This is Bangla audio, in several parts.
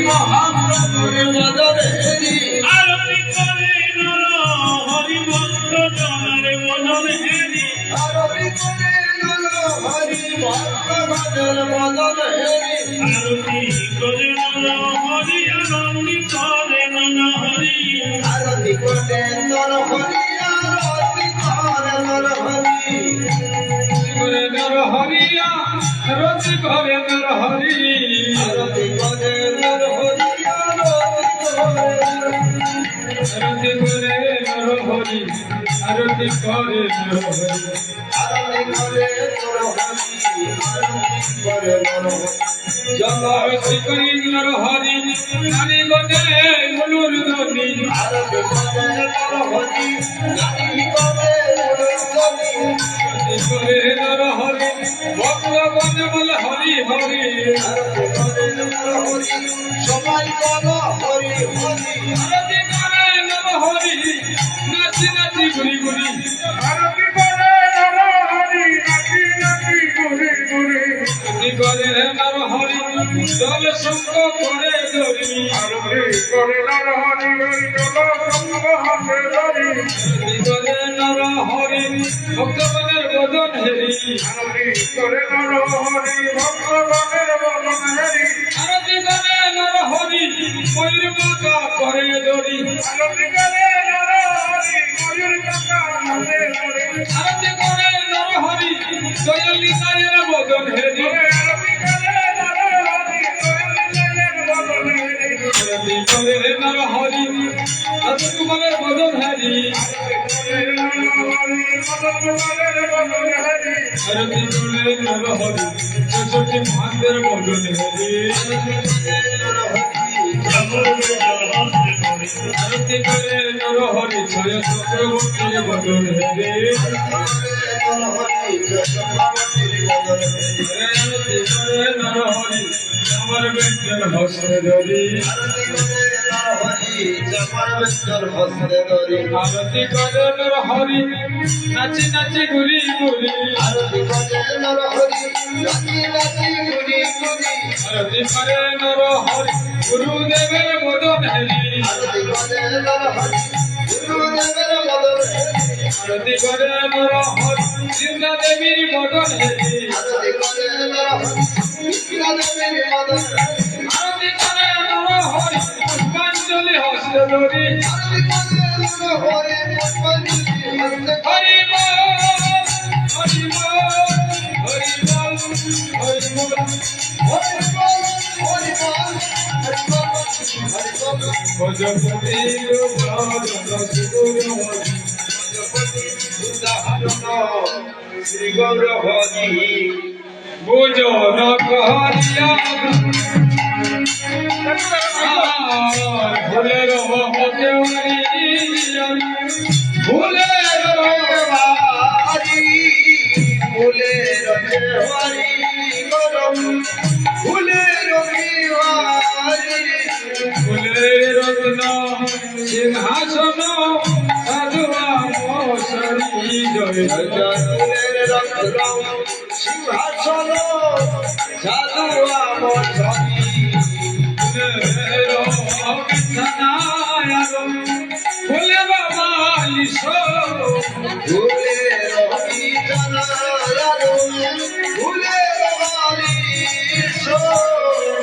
মহাপ্রভুর বদনে আরতি করে নর হরি ভক্ত জনের বদনে আরতি করে নর হরি ভক্ত জনের বদনে আরতি করে নর হরি আরতি করে নর হরি আরতি করে নর হরি আরতি করে নর হরি করে নর হরিয়া রতি করে নর হরি আরতি করে নর হরি আরতি করে নর হরি আরতি করে নর হরি আরতি করে নর হরি আরতি করে নর হরি আরতি করি নর হরি নারী গনে মনুর ধনি আরতি করে নর হরি নারী করে ধ্বনি আরতি করে নর হরি ভক্ত বনে বলে হরি হরি আরতি করে নর হরি সবাই বলো হরি হরি আরতি করে নর হরি নাচি নাচি ঘুরি ঘুরি আরতি করে নর হরি নাচি নাচি ঘুরে ঘুরে আরতি করে নর হরি জল সঙ্গ করে ধরি আরতি করে নর হরি জল সঙ্গ হাতে ধরি আরতি করে নর হরি ভক্তগণের বদন হেরি আরতি করে নর হরি ভক্তগণের বদন হেরি আরতি করে নর হরি ময়ূর মাতা করে ধরি আরতি করে নর হরি ময়ূর কাকা হাতে ধরি আরতি করে নর হরি দয়াল নিতাইয়ের বদন হেরি আরতি করে নর হরি দয়ালের বদন হেরি আরতি করে নর হরি রাজকুমারের বদন হেরি আরতি করে নর হরি চৌষট্টি মহান্তের বদন হেরি আরতি করে নর হরি ছয় চক্রবর্তীর বদন হেরি আরতি করে নর হরি আমার ব্যঞ্জন হস্তে ধরি আরতি করে নর হরি নাচি নাচি ঘুরি ঘুরি আরতি করে নর হরি গুরুদেবের বদন হেরি আরতি করে নর হরি সীতা দেবীর বদন হেরি আরতি করে নর হরি পুষ্পাঞ্জলি হস্ত ধরি হরি বল হরি বল হরি বল হরি বল ভজপতি শ্রী গৌর হরি ভোজন করিয়া ভুলের ভুলের ফুলের হরি গরম ফুলের ফুলের রত্ন সিংহাসন সাধুয়া মশারি জয় জয় ফুলের রত্ন সিংহাসন সাধু আমার ফুলে বাবা ফুলের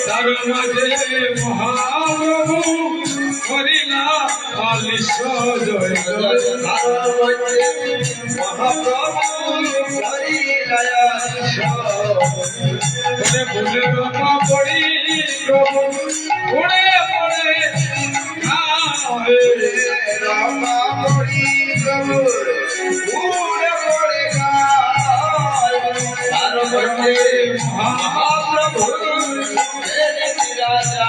তার মাঝে মহাপ্রভু করিলা আলিশ জয় জয় ফুলে বাবা পড়ি প্রভু উড়ে পড়ে মহাপ্রভু রাজা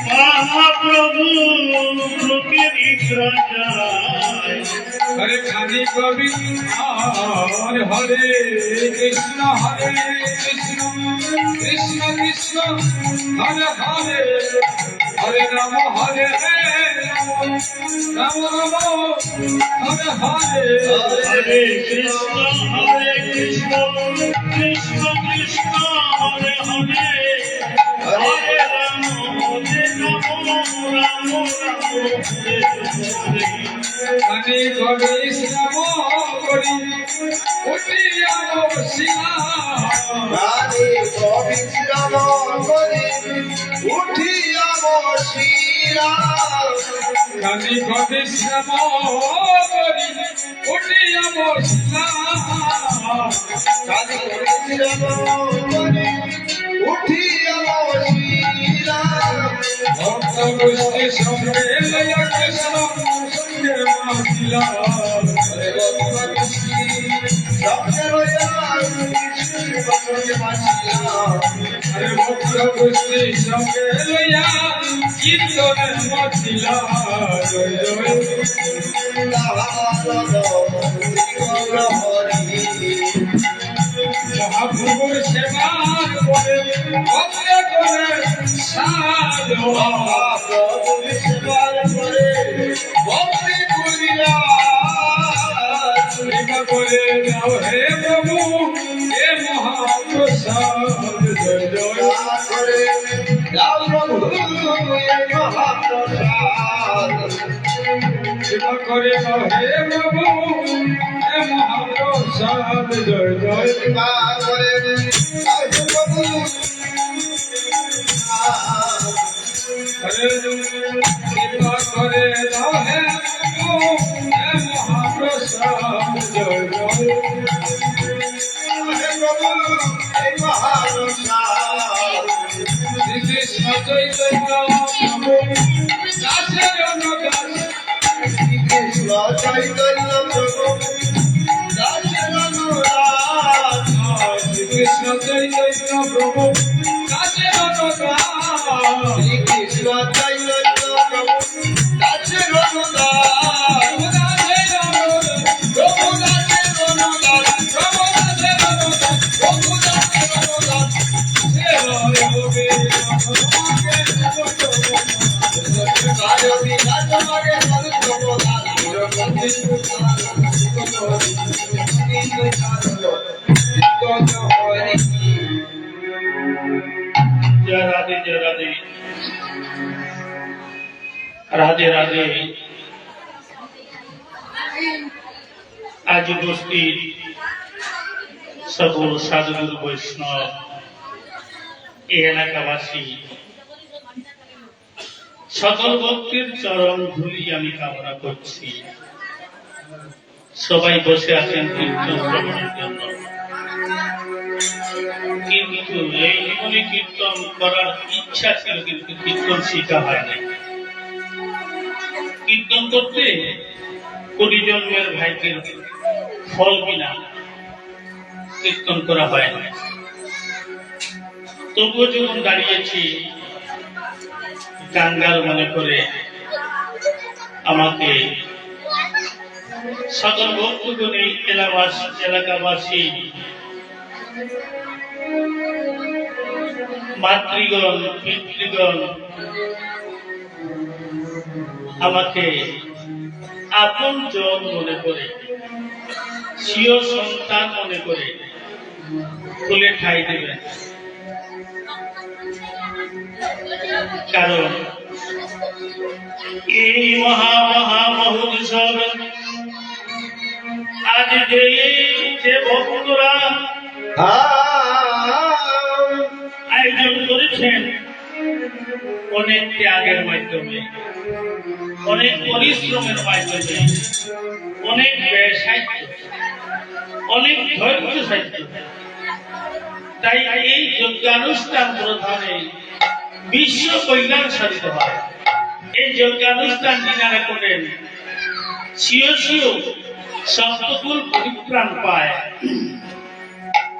মহাপ্রভু লোকে নিদ্রা যায় হরে খানি কবি হরে হরে কৃষ্ণ কৃষ্ণ কৃষ্ণ হরে হরে হরে রাম হরে রাম রাম হরে হরে হরে কৃষ্ণ কৃষ্ণ কৃষ্ণ হরে হরে খানি বিশ্রাম করি উঠিয়া বসিলা রাধে বিশ্রাম করি উঠিয়া বসিলা খানি বিশ্রাম করি উঠিয়া বসিলা রাধে বিশ্রাম করি উঠিয়া বসিলা ভক্ত গোষ্ঠী সঙ্গে লইয়া কৃষ্ণ সঙ্গে মাতিলা হরে ভক্ত গোষ্ঠী সঙ্গে লইয়া কৃষ্ণের সঙ্গে মাতিলা আরে ভক্ত গোষ্ঠী সঙ্গে লইয়া কীর্তনে মাতিলা জয় জয় মহাপ্রভুর সেবার করে ভক্তে করে সাধু কৃপা করে দাও হে প্রভু হে মহাপ্রসাদ জয় জয় কৃপা করে দাও হে প্রভু হে মহাপ্রসাদ জয় জয় হরে কৃপা করে দাও হে প্রভু হে মহাপ্রসাদ জয় জয় শ্রী কৃষ্ণ চৈতন্য প্রভু দাসের অনুদাস চৈতন্য প্রভু দাসের অনুরাগ শ্রী কৃষ্ণ চৈতন্য প্রভু দাসের অনুদাস কৃষ্ণ চৈতন্য প্রভু দাসের অনুদান প্রভু দাসের অনুদান প্রভু দাসের অনুদান কাজবি কাজমাগে সর্বদান जय राधे जय राधे राधे राधे आज उपस्थित সকল সাধুগুরু বৈষ্ণব এই এলাকাবাসী সকল ভক্তের চরণ ধুলি আমি কামনা করছি। সবাই বসে আছেন কীর্তন শ্রবণের জন্য, কিন্তু এই জীবনে কীর্তন করার ইচ্ছা ছিল, কিন্তু কীর্তন শিখা হয় না। কীর্তন করতে কোটি জন্মের ভাগ্যের ফল বিনা কীর্তন করা হয় না। তবুও যখন দাঁড়িয়েছি, কাঙ্গাল মনে করে আমাকে সকল ভক্তগণ এই এলাকাবাসী মাতৃগণ পিতৃগণ আমাকে আপন জন মনে করে, স্বীয় সন্তান মনে করে তুলে ঠাঁই দেবেন। কারণ এই মহামহোৎসব আজ যে ভক্তরা আয়োজন করেছেন, অনেক ত্যাগের মাধ্যমে, অনেক পরিশ্রমের মাধ্যমে, অনেক ব্যয় সাহিত্য, অনেক ধৈর্য সাহিত্য। তাই এই যজ্ঞানুষ্ঠান প্রধানে বিশ্ব কল্যাণ সাধিত হয়। এই যজ্ঞানুষ্ঠান যিনারা করেন, স্বীয় স্বীয় সপ্তকুল পরিত্রাণ পায়।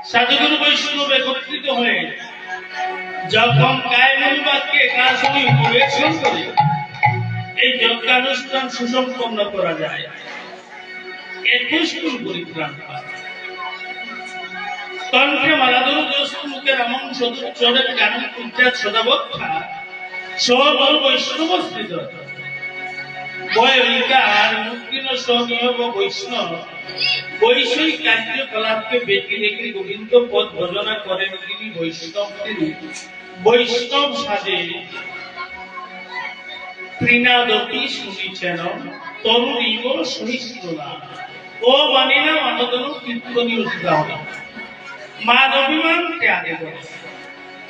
সাধুগুরু বৈষ্ণব একত্রিত হয়ে যখন কায়মূল বাক্যে কাশনী উপবেশন করে এই যজ্ঞানুষ্ঠান সুসম্পন্ন করা যায়, 21 কুল পরিত্রাণ পায়। কণ্ঠে মালাধর দোস্ত মুখের আমন সদুচ্চরের গান পূজ্যাত সদাবক্ষা সবল বৈষ্ণব স্থিত বয়িকার মুক্তিন স্বনিয়োগ বৈষ্ণব বৈষয়িক কার্যকলাপকে বেঁকে রেখে গোবিন্দ পদ ভজনা করেন তিনি বৈষ্ণব। তিনি বৈষ্ণব সাজে ত্রিনাদপি শুনিছেন তরুণী বড় সহিষ্ণু না, ও মানি না মানদন কীর্তনীয় সুধাহনা মান অভিমান ত্যাগে করে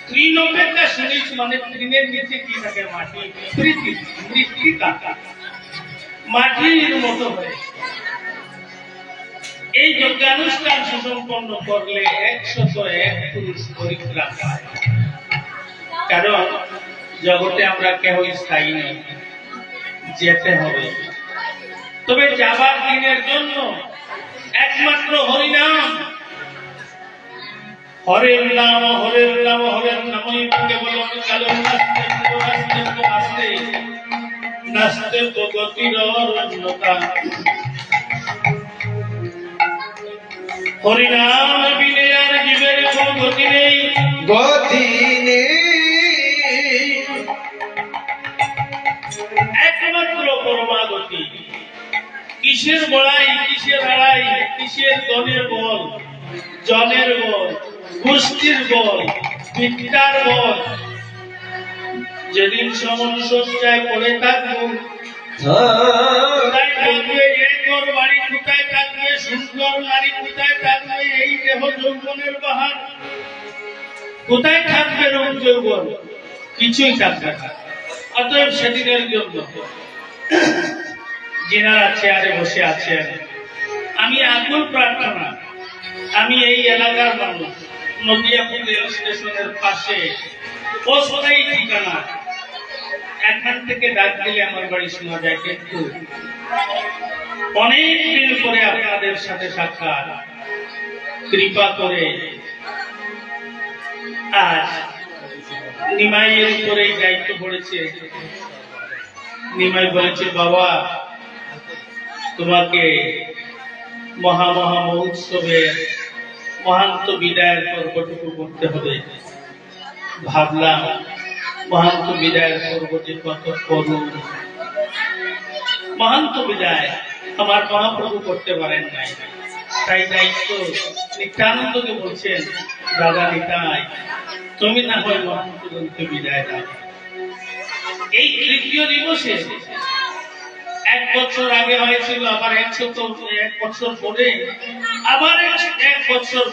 তৃণ অপেক্ষা সহিষ্ণু মানে তৃণের নিচে কি থাকে মাটি প্রীতি মৃত্তিকা মাটির মতো হয়ে এই যজ্ঞানুষ্ঠান সুসম্পন্ন করলে 101 পুরুষ পরিত্রাণ পায়। কারণ জগতে আমরা কেউ স্থায়ী নই, যেতে হবে। তবে যাবার দিনের জন্য একমাত্র হরিনাম, হরের নাম হরের নাম হরের নামই কেবল কালম নাস্তে নাস্তে গতির অরণ্যতা। হরিনাম বিনে আর জীবের কোন গতি নেই, গতি নেই। একমাত্র পরমাগতি। কিসের বড়াই, কিসের আড়াই, কিসের দনের বল, জনের বল, গোষ্ঠীর বল, বিদ্যার বল। যেদিন সমন সজ্জায় পড়ে থাকবো, কোথায় থাকবে একর বাড়ি, কোথায় থাকবে সুন্দর নারী, কোথায় থাকবে এই দেহ যৌবনের বাহার, কোথায় থাকবে রূপ যৌবন, কিছুই থাকবে না। অতএব সেদিনের জন্য যিনারা চেয়ারে বসে আছেন, আমি আকুল প্রার্থনা, আমি এই এলাকার মানুষ, নদিয়াপুর রেল স্টেশনের পাশে অস্থায়ী ঠিকানা, এখান থেকে ডাক দিলে আমার বাড়ি শোনা যায়, কিন্তু অনেক দিন পরে আপনাদের সাথে সাক্ষাৎ, কৃপা করে আজ নিমাইয়ের উপরেই দায়িত্ব পড়েছে। নিমাই বলেছে, বাবা তোমাকে মহা মহোৎসবের মহান্ত বিদায়ের পর্বটুকু করতে হবে। ভাবলাম মহান্ত বিদায়ের পর্ব যে কত করুণ, মহান্ত বিদায় আমার মহাপ্রভু করতে পারেন নাই, তাই দায়িত্ব নিত্যানন্দকে বলছেন, দাদা নিতাই তুমি না হয় মহান্ত গ্রন্থে বিদায় দাও। এই তৃতীয় দিবসে 1 বছর আগে হয়েছিল, আবার 1 বছর পরে, আবার 1 বছর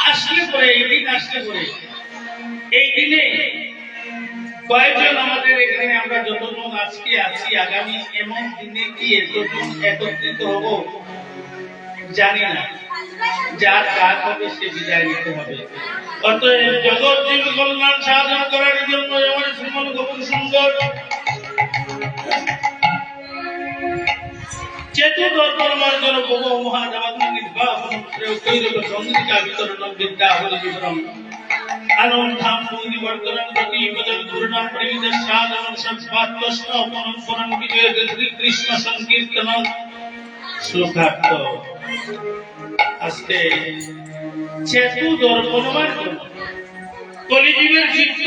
আসলে পরে, এই দিন আসলে পরে, এই দিনে কয়েকজন আমাদের এখানে আমরা যতজন আজকে আছি, আগামী এমন দিনে কি এতজন একত্রিত হব জানি না। যার কাজ হবে সে বিদায় নিতে হবে। অতএব জগৎ জীব কল্যাণ সাধন করার জন্য আমার শ্রীমন গোপুর সুন্দর চেতুর্দর্পণমার্জন ভব মহাদেবাত্ম নির্বাহন কৈরব চন্দ্রিকা বিতরণ বিদ্যা হরি বিতরণ আনন্দাম পূর্ণিবর্তনম প্রতি পদম পূর্ণম পরিমিত সাধন সংস্পাত্তস্ন পরম বিজয় কৃষ্ণ সংকীর্তন শ্লোকার্থ। আজকে চেতুর্দর্পণমার্জন কলিজীবের চিত্ত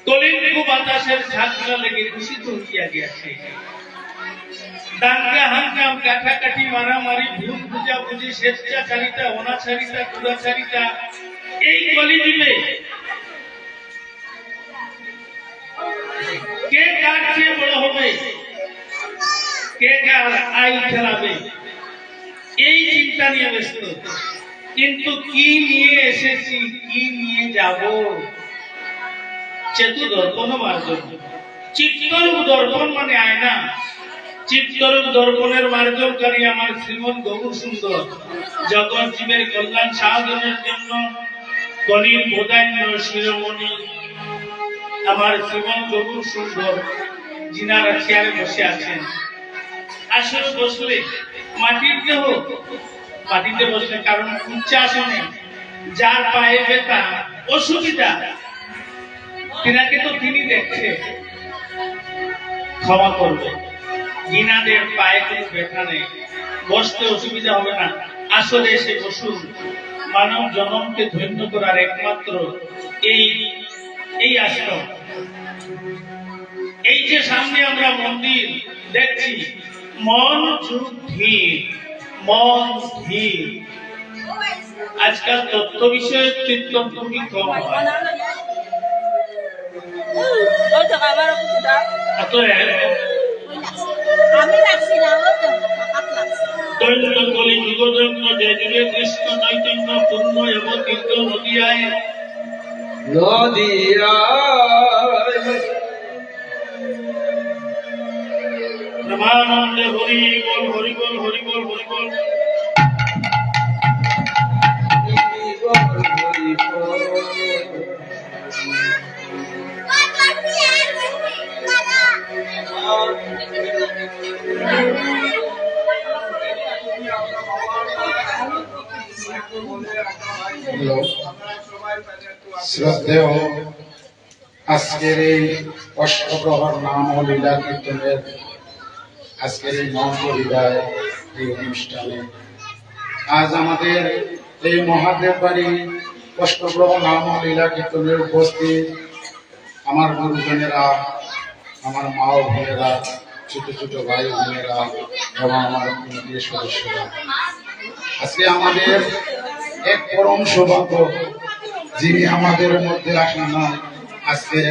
কলিঙ্গ বাতাসের ঝাঁকড়া লেগে দূষিত হইয়া গিয়াছে। দাঙ্গা হাঙ্গাম, কাটাকাটি, মারামারি, ভুল বুঝাবুঝি, স্বেচ্ছাচারিতা, অনাচারিতা, দুরাচারিতা, এই কলিযুগে কে কার চেয়ে বড় হবে, কে কার আইল খেলাবে, এই চিন্তা নিয়ে ব্যস্ত। কিন্তু কি নিয়ে এসেছি, কি নিয়ে যাব? চেতুর্দর্পণমার্জন। চিত্তরূপ দর্পণ মানে আয়না, চিত্তরূপ দর্পণের মার্জনকারী আমার শ্রীমন গৌর সুন্দর জগৎ জীবের কল্যাণ সাধনের জন্য কলির বোধান্য শিরোমণি আমার শ্রীমন গৌর সুন্দর যিনারা চেয়ারে বসে আছেন। আসলে বসলে মাটির দেহ, মাটিতে বসলে কারণ উচ্চাসনে যার পায়ে ব্যথা অসুবিধা, তিনাকে তো তিনি দেখছে, ক্ষমা করবে। যিনাদের পায়ে কোনো ব্যথা নেই, বসতে অসুবিধা হবে না, আসলে এসে বসুন। মানব জনমকে ধন্য করার একমাত্র এই আশ্রম। এই যে সামনে আমরা মন্দির দেখছি, মন ধীর, মন ধীর। আজকাল তত্ত্ব বিষয়ে কীর্তন খুবই কম হয়। অতএব আমি রাখছি না, ও তো হঠাৎ লাগছে। দৈন্য কলি যুগযজ্ঞ যে যুগে কৃষ্ণ চৈতন্য পূর্ণ অবতীর্ণ নদিয়ায় নদিয়ায় ব্রহ্মানন্দে হরি বল হরি বল হরি বল হরি বল। শ্রদ্ধেয় আজকের এই অষ্টপ্রহর নাম ও লীলা কীর্তনের আজকের এই মহাপরিবায় এই অনুষ্ঠানে আজ আমাদের এই মহাদেব বাড়ি অষ্টপ্রহর নাম ও লীলা কীর্তনের উপস্থিত আমার গুরুজনেরা, আমার মা ও বোনেরা, ছোট ছোট ভাই বোনেরা এবং আমার প্রিয় সদস্যরা, আজকে আমাদের এক পরম সৌভাগ্য যিনি আমাদের মধ্যে আসেন না, আজকে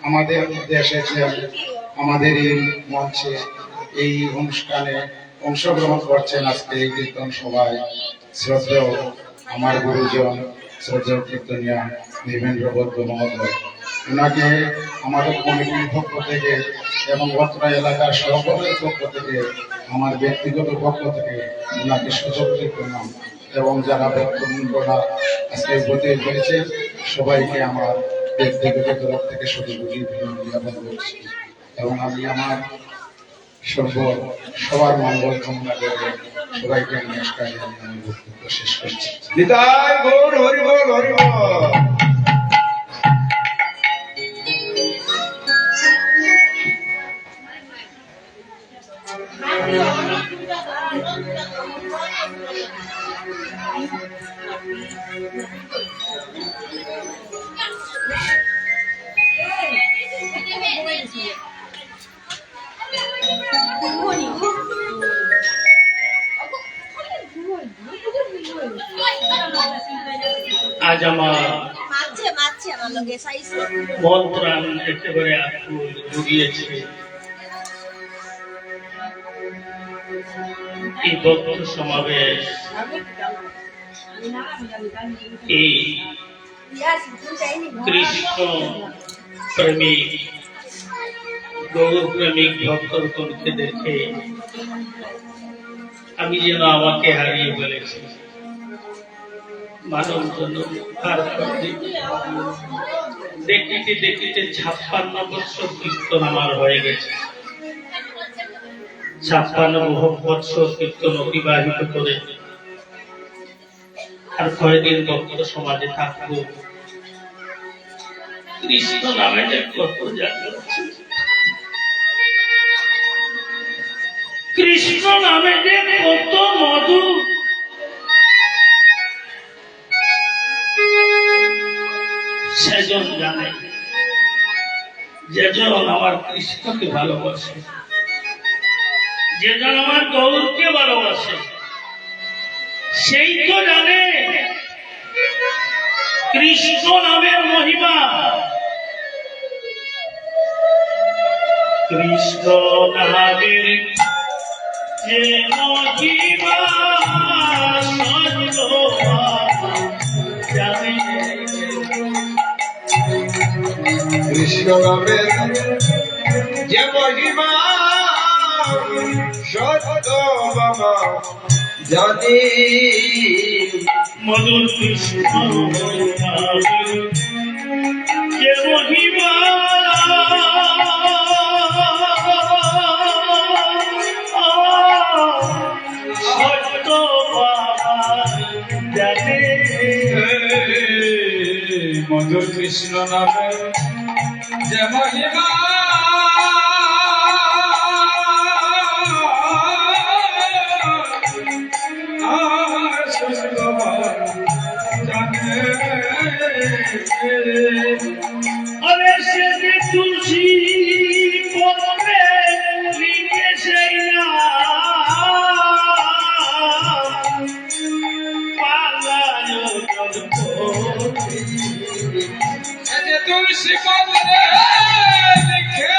আমাদের মধ্যে এসেছেন, আমাদের এই মঞ্চে এই অনুষ্ঠানে অংশগ্রহণ করছেন। আজকে এই কীর্তন সভায় শ্রদ্ধেয় আমার গুরুজন শ্রদ্ধেয় কীর্তনিয়া দেবেন্দ্র বৈদ্য মহোদয়, ওনাকে আমাদের কমিটির পক্ষ থেকে এবং বত্রা এলাকার সকলের পক্ষ থেকে, আমার ব্যক্তিগত পক্ষ থেকে ওনাকে সুযোগ নাম এবং যারা বক্তব্যরা আজকে উপস্থিত হয়েছে সবাইকে আমার ব্যক্তিগত তরফ থেকে সর্বোপরি জ্ঞাপন করছি এবং আমি আমার সবার মঙ্গল কামনা করে সবাইকে নমস্কার জানিয়ে আমি বক্তব্য শেষ করছি। নিতাই গৌর হরি বল হরি বল। আজ আমার মারছে আমার লোকে সাইছে। মন প্রাণ একেবারে আকুল জুড়িয়েছে এই ভক্ত সমাবেশ, এই কৃষ্ণ প্রেমিক গৌর প্রেমিক ভক্তগণকে দেখে আমি যেন আমাকে হারিয়ে ফেলেছি। মানব জন্ম দেখিতে দেখিতে 56 বৎসর কীর্তন আমার হয়ে গেছে। 56 বৎসর কীর্তন অতিবাহিত করে আর কয়েকদিন ভক্ত সমাজে থাকবো। কৃষ্ণ নামে যে কত জাগ্রত, কৃষ্ণ নামে যে কত মধু, সেজন জানে। যেজন আমার কৃষ্ণকে ভালোবাসে, যেজন আমার গৌরকে ভালোবাসে, সেই তো জানে কৃষ্ণ নামের মহিমা। কৃষ্ণ নামের যে মহিমা জানে, কৃষ্ণ নামের যে মহিমা সত্য বাবা জানি। মধুর কৃষ্ণ নামের যে মহিমা সত্য বাবা জানে। মধুর কৃষ্ণ নামে যে মহিমা अरे से तुलसी पत्रे लिखे সেই না পালায় তুলসী পত্রে লিখে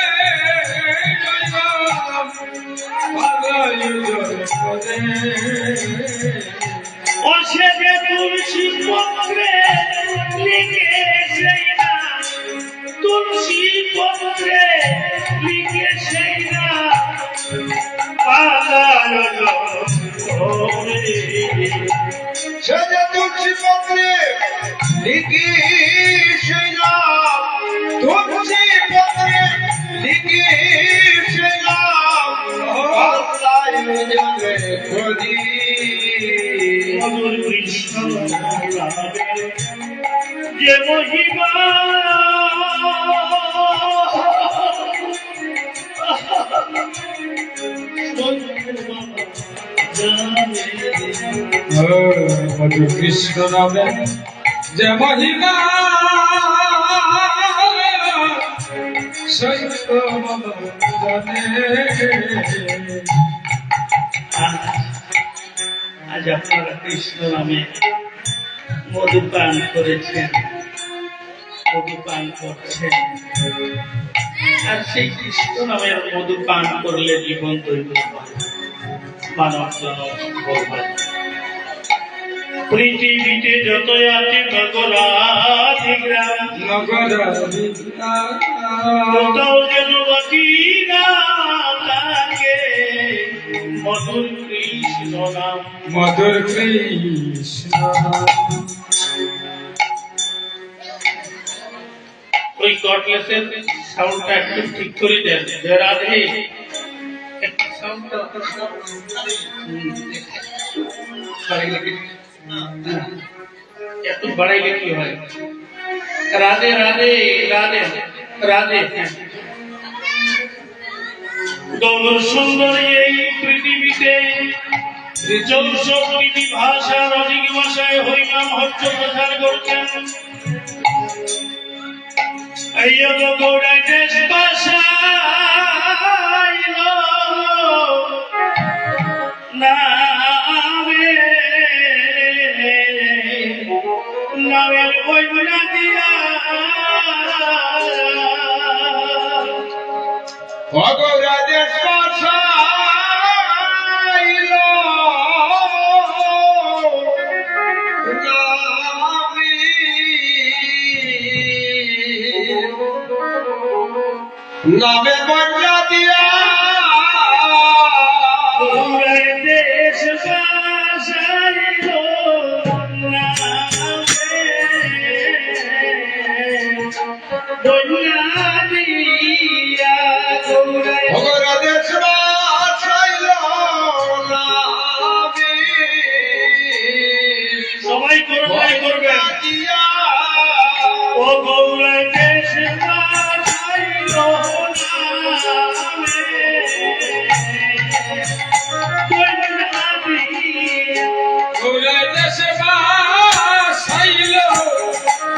ও সে যে তুলসী পত্রে লিখে সেই না, তুলসী পত্রে লিখে সেই না, পাতাল সে যে তুলসী পত্রে লিখি সেই নাম, তুলসী পত্রে লিখি সেই নাম, আল্লাহ জলে করি মধুর কৃষ্ণ নামের যে মহিমা, মধু কৃষ্ণ নামে যে মহিমা সত্য জানে। আজ আপনারা কৃষ্ণ নামে মধুপান করেছেন, মধুপান করছেন, আর সেই কৃষ্ণ নামের মধুপান করলে জীবন দৈব মানব জনম পৃথিবীতে যত আছে নগরাধি গ্রাম, কোথাও যেন বাকি না থাকে মধুর কৃষ্ণ নাম। মধুর কৃষ্ণ ওই কটলেসের সাউন্ডটা একটু ঠিক করে দেন। রাধে একটু সাউন্ডটা একটু বাড়াইলে কি হয়? রাধে রাধে রাধে রাধে। গৌর সুন্দরী এই পৃথিবীতে চৌষট্টি ভাষার অধিক ভাষায় হরিনাম হচ্ছ প্রচার করছেন। এই গৌড়ায় দেশ বাসাইল নামে, নামের বইগুলা দিয়া ভগরাদেশ বাসাইল নামে বন্যা দিয়া গৌড়ায় দেশ বাসাইল নামে বইগুলা দিয়া গৌড়ায় ভগরাদেশ বাসাইল নামে সবাই করবে করবেন। দিয়া ও গৌরায় দেশ বাসাইল নামে বইগুলা দিয়া ওরে দেশে বাসাইল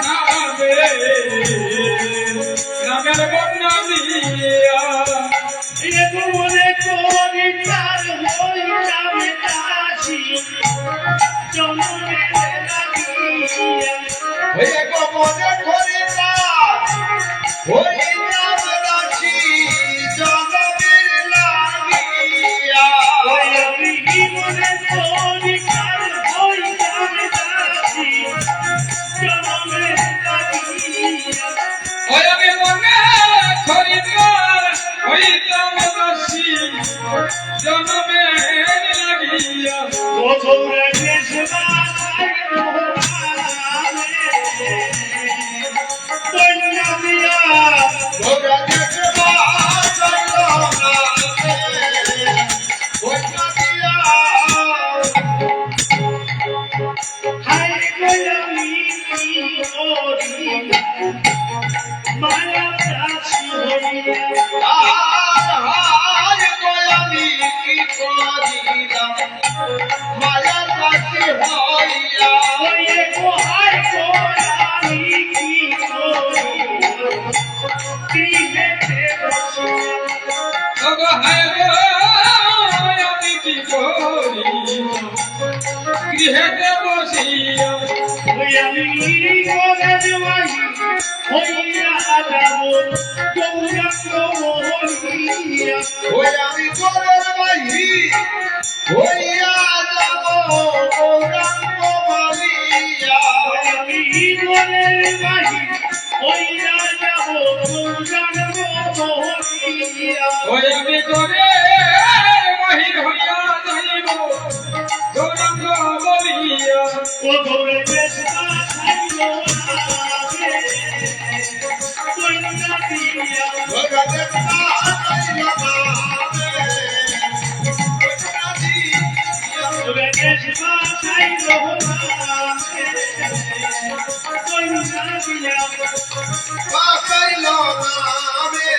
নামে, নামের বন্যা দিয়া এগো মনে করি তার হই যাবে দাসী জন্মে লাগিয়া। হয়ে গো মনে করি না হই নাম দাসী জগতের লাগিয়া। ওই আমি মনে করি তার হই যাবে দাসী জন্মে লাগিয়া। ওই আমি মনে করিবার হইতাম দাসী জনমে লাগিয়া। ও গৌরায় দেশ বাসাইল নামে বন্যা দিয়া ভগরাদেশ বাসাইল নামে বন্যা দিয়া। হায় গোলামি কি করি মায়া দাসী হইয়া। হায় গো আমি কি করিলাম মায়ার দাসী হইয়া। ওরে গো হায় গোলামি কি করি গৃহেতে বসিয়া। ওগো হায় গো আমি কি করি গৃহেতে বসিয়া। ওই আমি করে দেওয়াই হইয়া যাব গৌরাঙ্গ হইয়া। ওই আমি গোরের বাহি হইয়া যাব গৌরাঙ্গ বলিয়া আমি বনের বাহির হইয়া যাব গৌরাঙ্গ বলিয়া। ওই আমি করে বাহির হইয়া যাইব গৌরাঙ্গ বলিয়া। ও গৌরে কৃষ্ণ সাইল নামে কইনা দিয়া। ভগতে পাইল নামে গৌরে কৃষ্ণ সাইল নামে কইনা দিয়া। পাইল নামে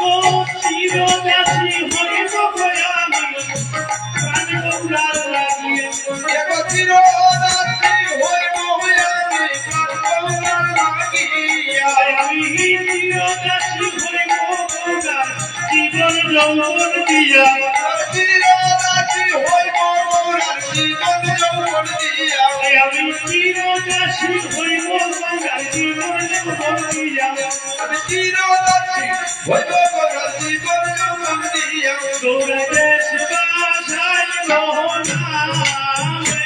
ও চিরদাসী হইব আমি প্রাণ গৌরার লাগিয়ে। চিরদাসী হইব আমি প্রাণ লাগিয়া আমি চিরদাসী হইব গৌরার জীবন যৌবন দিয়া। চিরদাসী হইব গৌরার জীবন যৌবন দিয়া আমি চিরদাসী হইব গৌরার জীবন যৌবন দিয়া। চিরদাসী হইব গৌরার জীবন যৌবন দিয়া গৌরা দেশ বাসায় রহনামে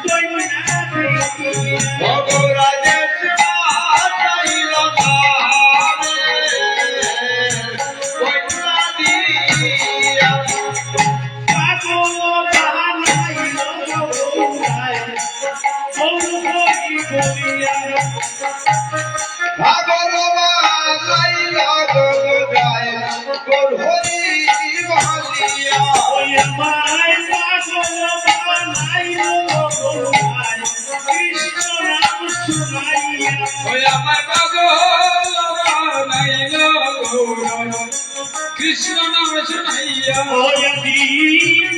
কইনা দিয়া। গৌরাজেশ পাইল নামে কইনা দিয়া পাগল বানাইল গৌরায় গৌর হরি বলিয়া। ওই আমায় পাগল বানাইল গৌরায় কৃষ্ণ নাম শুনাইয়া। ওই আমার পাগল বানাইল গৌরাঙ্গ কৃষ্ণ নাম শুনাইয়া। ওই আমি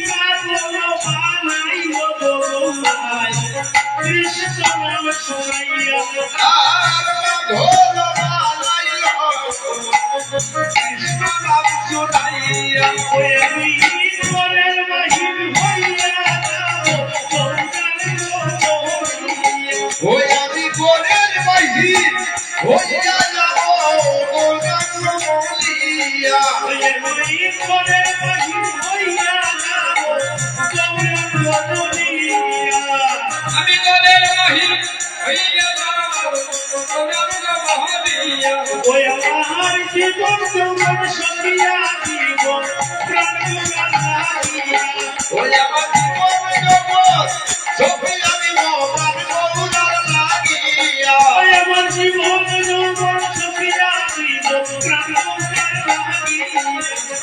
পাগল বানাইল গৌরায় কৃষ্ণ নাম শুনাইয়া। ওই আমি বনের বাহির হইয়া যাব গৌরাঙ্গ বলিয়া। ওই আমি গোলের বাহি হইয়া যাব গৌরাঙ্গ বলিয়া ওই আমি বনের বাহির হইয়া যাব গৌরাঙ্গ বলিয়া। আমি গলের বাহির হইয়া যাব গৌরাঙ্গ বলিয়া। ওই আমার জীবন যৌবন সঙ্গিয়া জীবন প্রাণ লাগিয়া। ওই আমার জীবন জগৎ সবই আমি মহান গৌরার লাগিয়া ওই আমার জীবন যৌবন সঙ্গিয়া জীবন প্রাণ লাগিয়া।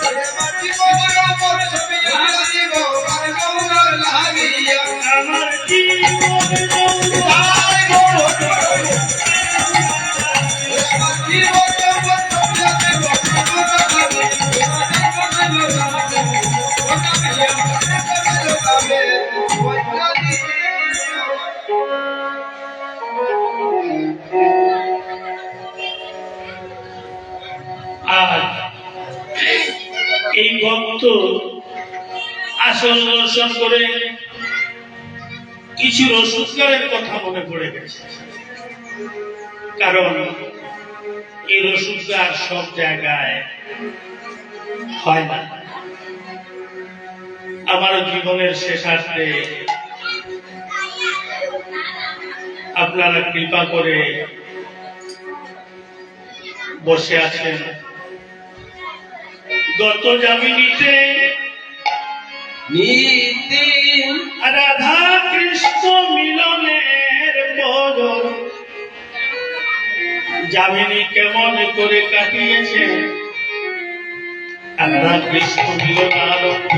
ওই আমার জীবন জগৎ সবই আমি মহান গৌরার লাগিয়া আমার জীবন যৌবন তাই গৌর ওই আমার জীবন জগৎ সবই আমি আর এই ভক্ত আসল দর্শন করে কিছু রসুৎকারের কথা মনে পড়ে গেছে। কারণ এই রসুৎকার সব জায়গায় হয় না। আমার জীবনের শেষার্ধে আপনারা কৃপা করে বসে আছেন। গত যামিনীতে নীতি রাধা কৃষ্ণ মিলনের পর যামিনী কেমন করে কাটিয়েছে। রাধা কৃষ্ণ মিলন আনন্দ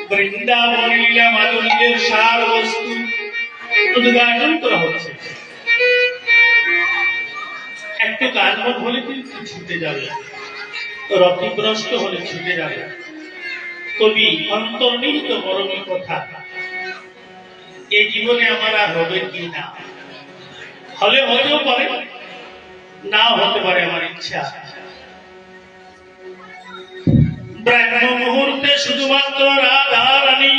বৃন্দাবন লীলা মাধুর্যের সার বস্তু উদ্ঘাটন করা হচ্ছে। একটু গান হলে কিন্তু ছুটে যাবে, রতিগ্রস্ত হলে ছুটে যাবে। কবি অন্তর্নিহিত মরমী কথা এই জীবনে আমার আর হবে কি না, হলে হতেও পারে, নাও হতে পারে আমার ইচ্ছা। ব্রাহ্ম মুহূর্তে শুধুমাত্র রাধা রানী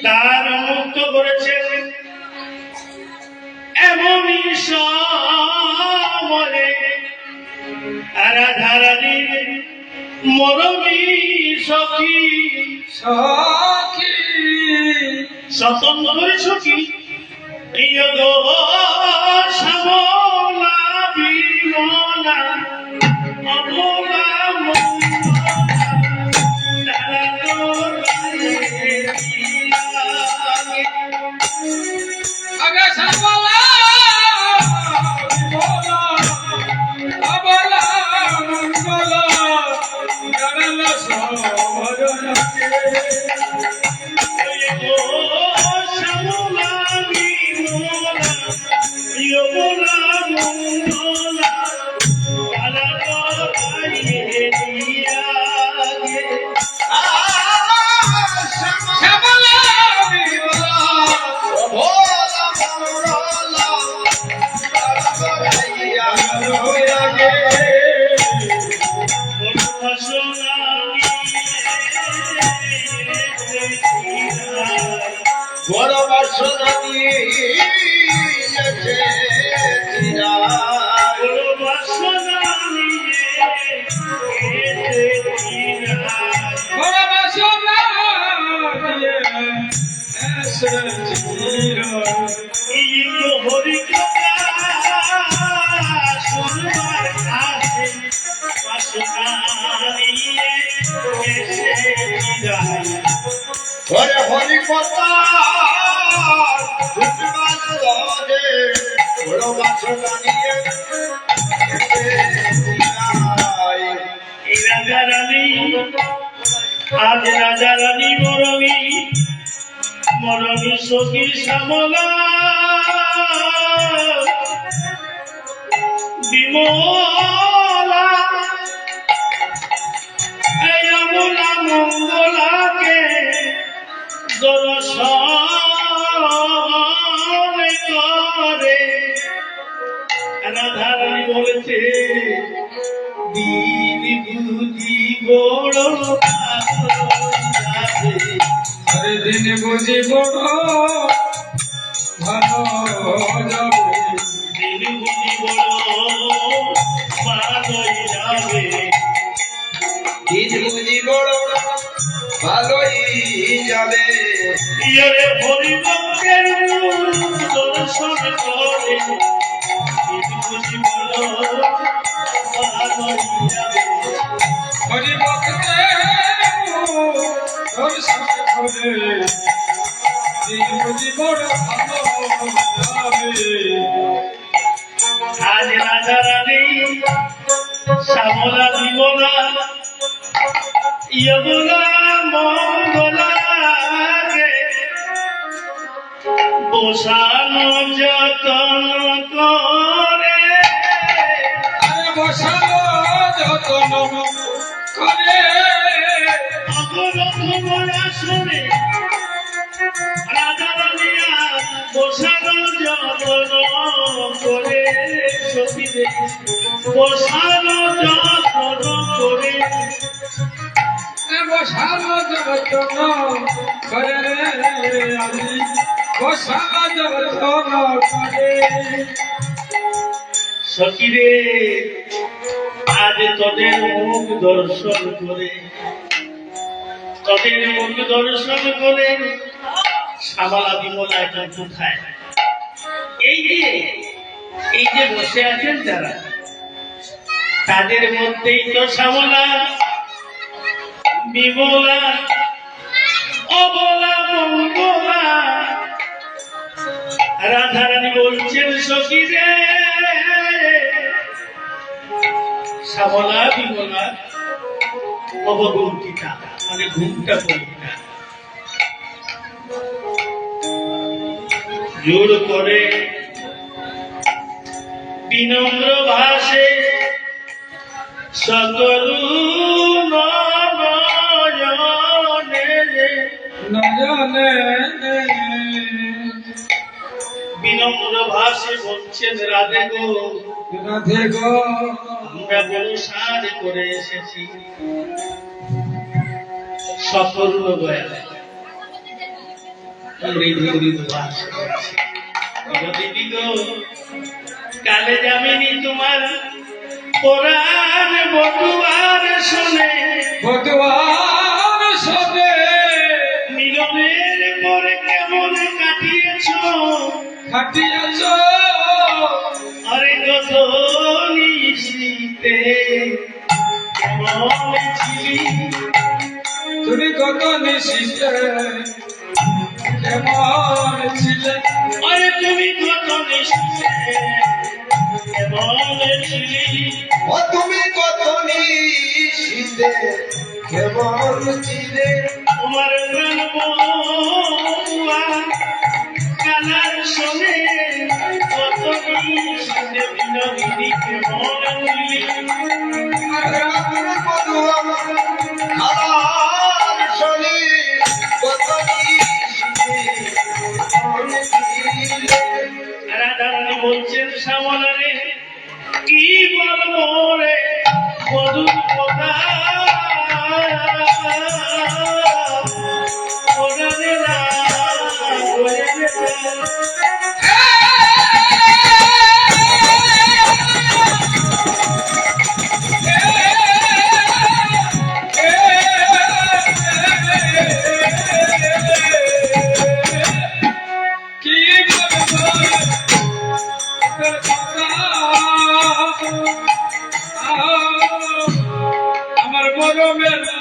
তার মুক্ত করেছেন। এমনই সময়ে রাধারানী মরমী সখী সখী স্বতন্ত্র সখী ইয় গো শ্যামলা বিমলা অমলা আগে শ্যামলা বিমলা অমলা মঙ্গলা জানাল সবরণকে শ্যামলা বিমলা রোয়াগে বড় বাসনা নিয়ে বড় বাসনা দিয়ে এসেছিল ঘরে হরি কথা বড় বাসনা নিয়ে রাজা রানী আজ রাজা রানী মরমী মরমী সখী শ্যামলা বিমলা এই অমলা মঙ্গলাকে দর্শন করে রাধারানী বলেছে দিন বুঝি বড় আরে দিন বুঝি বড় ভালো যাবে দিন বুঝি বড় ভালোই যাবে দিন বুঝি বড় ভালোই যাবে ইয়ে হরিভক্তের দর্শন করে দিন বুঝি বড় ভালোই যাবে হরি ভক্তে দর্শন করে দিন বুঝি বড় ভালো যাবে আজ রাজা রানী শ্যামলা বিমলা ইয়মলা মঙ্গলাকে বসানো যতন করে আরে বসালো যতন করে অবরোধ বলা শুনে রাজা রানিয়া বসানো যতন করে সতীরে বসানো যতন করে বসালো যতন করে আমি বসালো যতন করে সখীরে আজ তোদের মুখ দর্শন করে তোদের মুখ দর্শন করে শ্যামলা বিমলা এখন কোথায় এই যে বসে আছেন যারা তাদের মধ্যেই তো শ্যামলা বিমলা অবলা মঙ্গলা রাধারানী বলছেন সখীরে শ্যামলা বিমলা অবগুণ্ঠিতা মানে ঘুমটা পড়িতা জোর করে বিনম্র ভাষে সকরু নয়নে বিনম্র ভাষে বলছেন রাধে গো রাধে গো আমরা বড় সাজ করে এসেছি সকর্ণ দয়া মৃদু মৃদু ভাষে দিদি গো কালে যামিনী তোমার পরাণ বটুয়ার শোনে বটুয়ার শোনে মিলনের পরে কেমন কাটিয়েছ খাটিয়াছ আরে কত নিশীতে কেমন ছিলি তুমি কত নিশিতে কেমন ছিলে আরে তুমি কত নিশীতে কেমন ছিলি ও তুমি কত নিশীতে কেমন ছিলে তোমার প্রাণ বউয়া কালার শোনে কত নিশীতে বিনোদিনী কেমন ছিলি রাতের মধুয়া খালার শনি কত নিশীতে কেমন ছিলে রাধারানী বলছেন শ্যামলারে কি বলবো রে মধুর কথা ওরে না ওরে না কি আমার বড় মেলা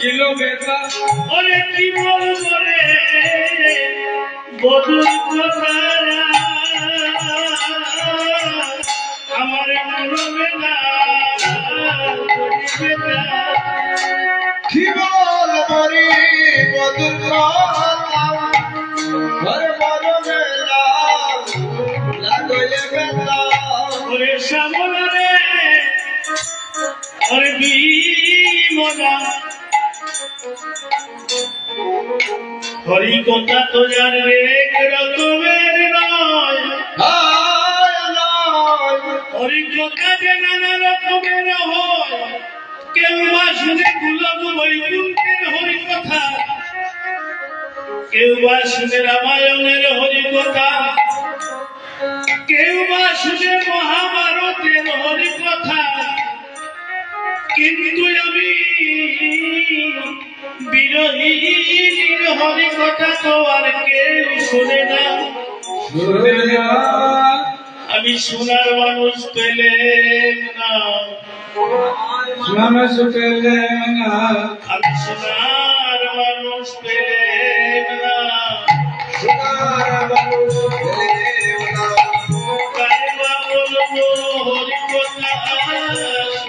গেল বেতা ওরে কি বলবো রে মধুর কথা আমার মনে না কি বলবো রে মধুর কথা ঘরে বড় মেলা লাগলে বেলা ওরে শ্যামলারে ওরে বিমলা হরি কথা তো জানবে রকমের নয় হরি কথা যে নানা রকমের হয় কেউ বা শুনে গুলব বৈকুণ্ঠের হরি কথা কেউ বা শুনে রামায়ণের হরি কথা কেউ বা শুনে মহাভারতের হরি কথা কিন্তু আমি বিরোহীর হরি কথা তো আর কেউ শুনে না আমি সোনার মানুষ পেলে না মানুষ পেলে না আমি সোনার মানুষ পেলে না কারে বা বলবো হরি কথা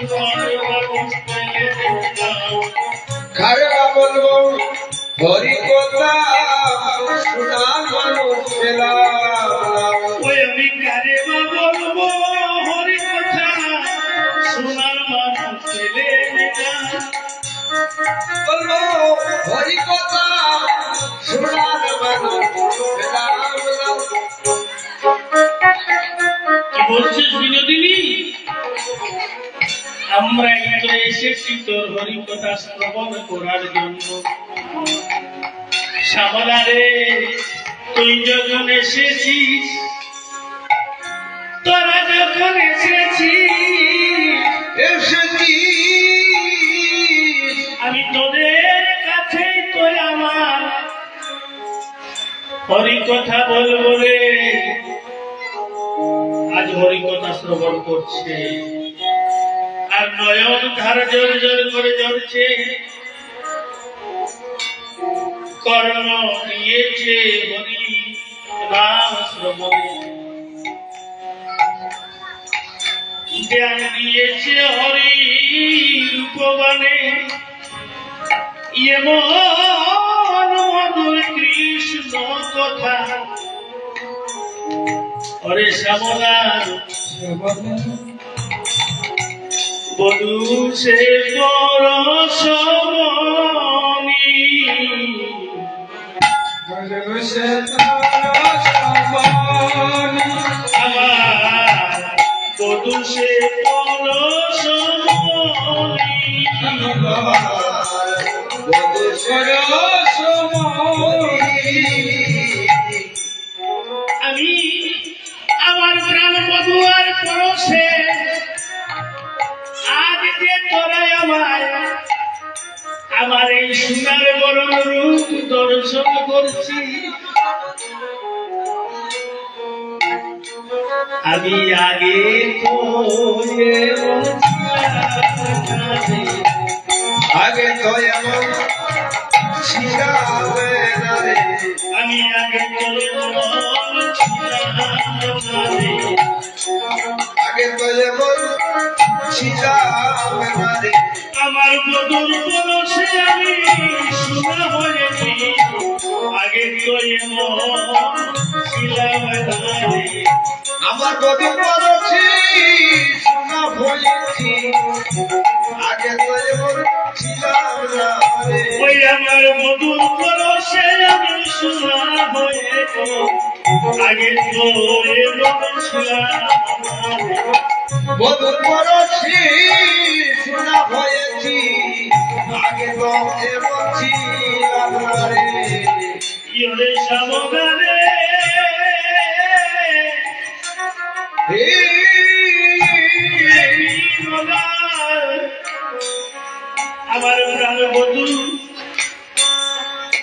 সোনার মানুষ পেলে না কারা বলবো হরি কথা শোনার মানুষ পেলাম ওই আমি কারে বা বলবো হরি কথা সোনার মানুষ পেলে না বলবো হরি কথা শোনার মানুষ পেলাম কি বলছিস বিনোদিনী আমরা তো এসেছি তোর হরি কথা শ্রবণ করার জন্য শ্যামলারে তুই যখন এসেছিস তোরা যখন এসেছিস এসেছি আমি তোদের কাছেই তো আমার হরি কথা বলবো রে আজ হরি কথা শ্রবণ করছে আর নয়ন ধার জোর জোর করে জ্বলছে কর্ণ নিয়েছে হরি নাম শ্রবণে জ্ঞান দিয়েছে হরি রূপবানে এমন মধুর কৃষ্ণ কথা হরে শ্যামলার বধু সে পরশমণি আমার বধু সে পরশমণি আমি আমার প্রাণ বধুয়ার পরশে আমার এই সোনার বরণ রূপ দর্শন করছি, আমি আগে তো এমন ছিলাম, আগে তো এমন ছিলাম না রে, আমি আগে তো এমন ছিলাম না রে। আগে তো এমন ছিলাম না রে, আমার বধুর পরশে আমি সোনা হয়েছি, আগে তো এমন ছিলাম না রে। আমার বধু পড়ছি সোনা হয়েছি, আগে তো এমন ছিলাম না রে, ওই আমার বধুর পরশে আমি সোনা হয়েছি, আগে তো এমন ছিলাম না রে। বধু পড়ছি সোনা হয়েছি, আগে তো এমন ছিলাম না রে, ইরে সাবধানে আমার প্রাণ বধূ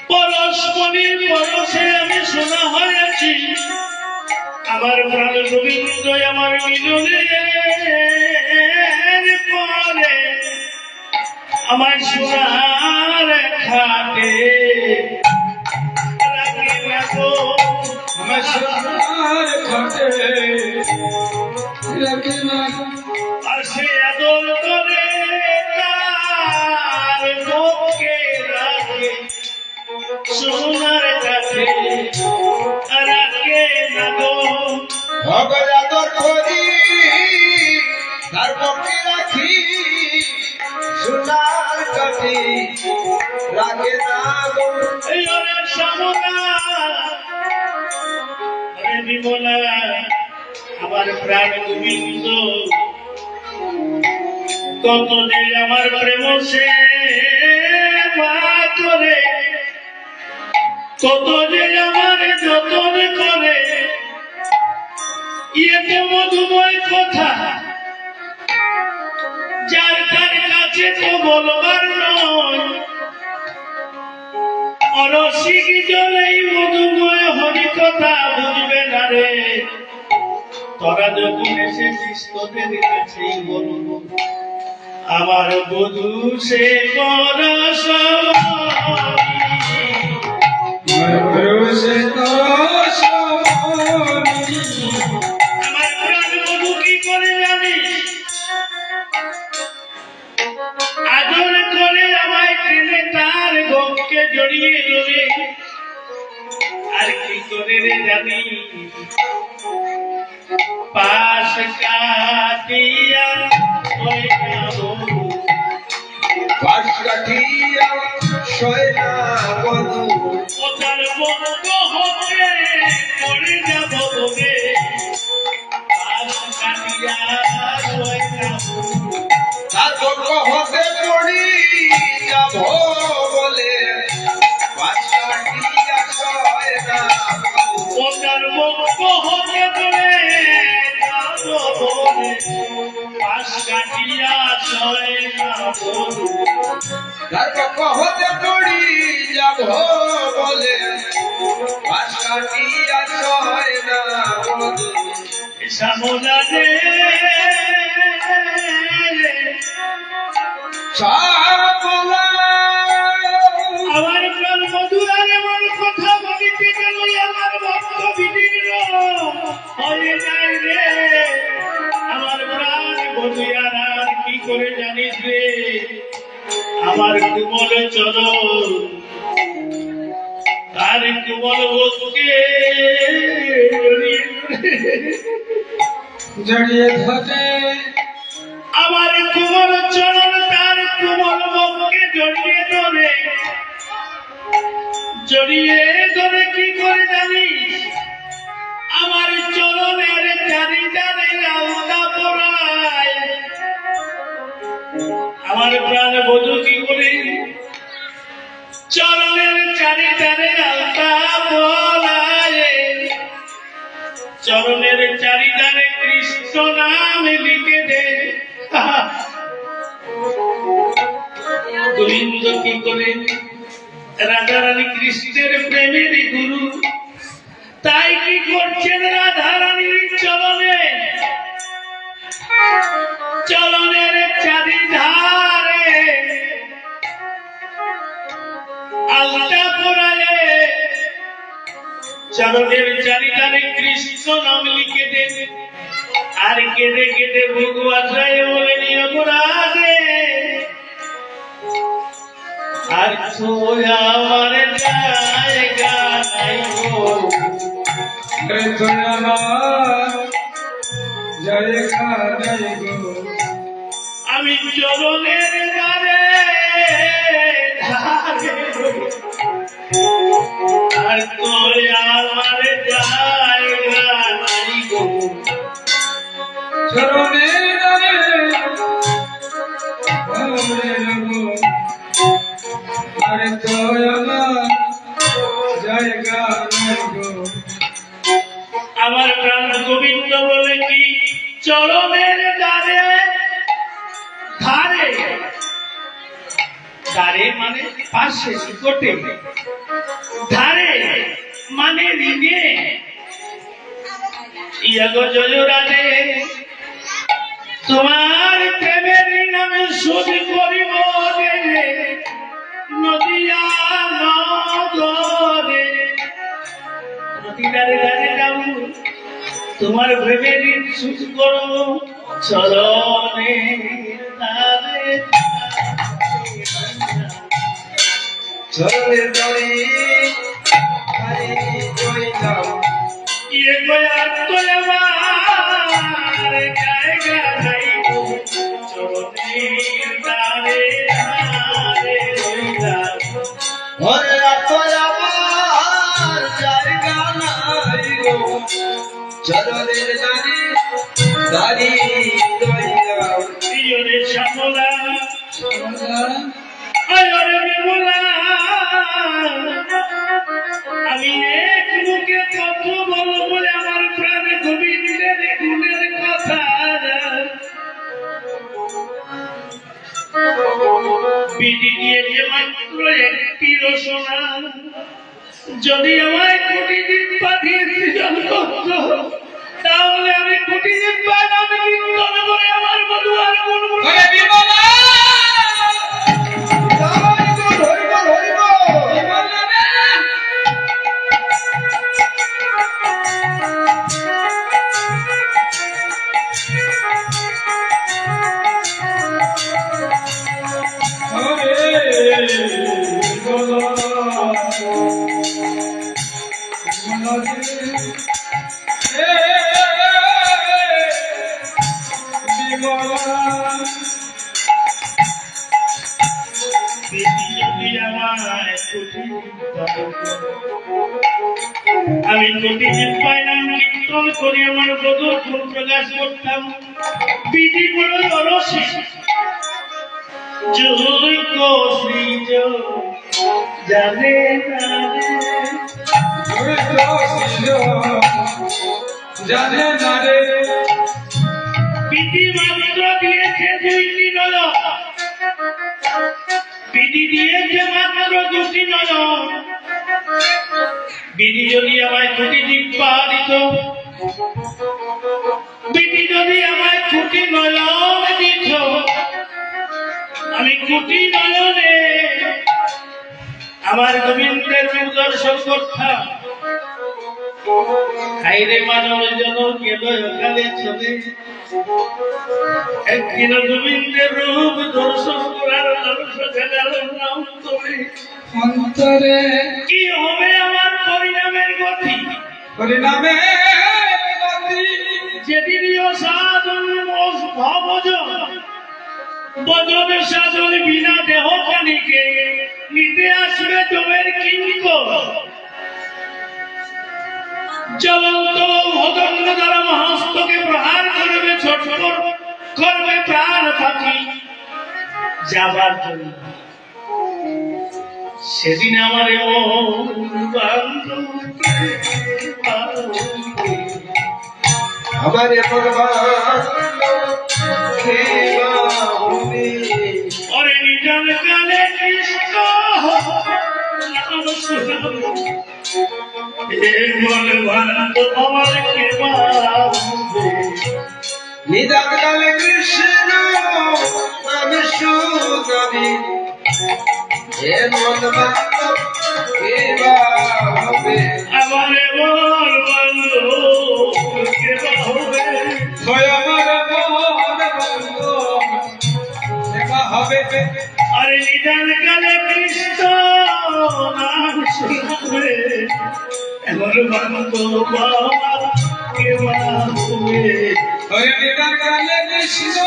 পরশমণির পরশে আমি সোনা হয়েছি, আমার প্রাণ গোবিন্দ আমার মিলনের পরে আমার সোনার খাটে রাখে না গো, আমার সোনার ঘাটে রাখে না, আর সে আদর করে তার মুখে রাখে সোনার কাছে রাখে না গো। ভগজাতর করি তার পক্ষে রাখি সোনার কাঠি রাখে না গো, এই ওরে শ্যামলা, ওরে বিমলা, আমার প্রাণ গোবিন্দ কত যে আমার প্রেম সে মা করে, কত যে আমার যতন করে, ইয়ে তো মধুময় কথা যার তার কাছে তো বলবার নয়, অরসিক জলেই মধুময় হরি কথা বুঝবে না রে, তোরা যখন এসেছিস তোদের কাছেই বলবো, আমার বধূ সে পরশ ভরসে তরসনি, আমার প্রাণ বধূ কি করে জানিস, আদর করে আমায় টেনে তার গমকে জড়িয়ে ধরে, আর কি করে রে জানি পাশ কাটিয়া ওই যাবো, পাশ কাঠিয়া সয় না বধু, ওটার বন্ধ হতে পড়ে যাব বলে, পাশ কাটিয়া ওই যাবো, তার পক্ষ হতে পড়ি যাব বলে, পাশ কাঠিয়া সয় না বধু, ওটার বন্ধ হতে পড়ে যাব বলে, পাশ কাটিয়া সয় না বলু। তার পক্ষ হতে পড়ি যাব বলে, পাশ কাঠিয়া সয় না বধু, সামনে শ্যামলা আমার প্রাণ মধুরার এমন কথা বলিতে গেল আমার ভক্ত বিদীর্ণ হয়ে যায় রে, আমার প্রাণ মধুয়ার আর কি করে জানিস রে, আমার কোমল চরণ তার কোমল বসকে জড়িয়ে ধরে, আমার কোমল চরণ তার কোমল বক্ষে জড়িয়ে ধরে, জড়িয়ে ধরে কি করে জানিস, আমার চরণের চারিধারে আলতা পরায়, আমার প্রাণ বধূ কি করে চরণের চারিধারে আলতা পরায়, চরণের চারিধারে কৃষ্ণ নাম লিখে দে, গোবিন্দ কি করে রাধা রানী কৃষ্ণের প্রেমের গুরু, তাই কি করছেন রাধা রানীর চলনের চারিধারে আলতা পরালে চরণের চারিধারে কৃষ্ণ নাম লিখে দেন, আর কেঁদে কেঁদে ভগবাসায় বলে নিয়ে রাধে আর তো আমার জায়গা নাই গো। अरे तो আমার জায়গা নাই গো। আমি চরণের ধারে আর তো আমার জায়গা নাই গো। চরণের দ্বারে ভরে রব, আরে তো আমার জায়গা নাই গো। আমার প্রাণ গোবিন্দ বলে কি চরণের ধারে ধারে ধারে মানে পাশে নিকটে, ধারে মানে ঋণে ইয়াগো জয় রাধে তোমার প্রেমের নামে শোধ করিব রে নদিয়া নগরে। নদী ধারে ধারে যাও তোমার প্রেমের ঋণ শোধ করো চরণে ধারে। চরণের দ্বারে হরি কইলাম ইয়ে গয়ার তো আমার জায়গা নাই গো। চরণের ধারে ধারে রইলাম। ঘরে রাখো আমার জায়গা নাই গো। চরণের দ্বারে দাঁড়িয়ে রইলাম। প্রিয়রে শ্যামলা আয়রে বিমলা, আমি এক মুখে কত বলবো বলে আমার প্রাণ গোবিন্দের গুণের কথা। বিধি দিয়েছে মাত্র একটি রসনা, যদি আমায় কোটি দিন পাঠিয়ে সৃজন করত তাহলে আমি কোটি দিন পাইলাম কীর্তন করে আমার মধুয়ার গুণগুলো। ওরে বিমলা জয় গো হরি বল হরি বল। বিমলা রে, ওরে বিমলা বিমলা রে, বিমলা আমি প্রতিদিন পাইলাম কীর্তন করে আমার বধুর ফুল প্রকাশ করতাম। বিধি বড় রসিক যোগ্য শ্রীজ জানে না রে। ওরে তো শিষ্য জানে না রে। বিধি মাত্র দিয়েছে দুইটি নয়ন, বিধি দিয়েছে মাত্র দুটি নয়ন। বিধি যদি আমায় ছুটি জিব্বা দিত, বিধি যদি আমায় ছুটি নয়ন দিত, আমি কোটি নয়নে আমার গোবিন্দের রূপ দর্শন করতাম। হাইরে মানব জন কেন কালে চলে, একদিন গোবিন্দের রূপ দর্শন করার দর্শ জাগার নাম তোলে। অন্তরে কি হবে আমার পরিণামের গতি, হরিনামে গতি, যেদিন সাধন ভজন বজন সাধন বিনা দেহ পানিকে নিতে আসবে জমের কিঙ্কর। জ্বলন্ত ভদঙ্গ দ্বারা মহস্তকে প্রহার করবে, ছটফট করবে প্রাণ পাখি যাবার জন্য। সেদিন আমার আমার এমন অরে নিজ নিদান কালে কৃষ্ণ নাম শুনাবো এই মন ভান্ত আমার কেবা নিদান কালে কৃষ্ণ নাম শুনাবি হে মন বান্ধব কেবা হবে আমার মন ভান্ত কেবা হবে হয় আমার মন বন্ধ সেবা হবে আরে নিদান কালে কৃষ্ণ নাম শুনবে এমন বান্ধব আমার কেবা হবে হয় নিদান কালে কৃষ্ণ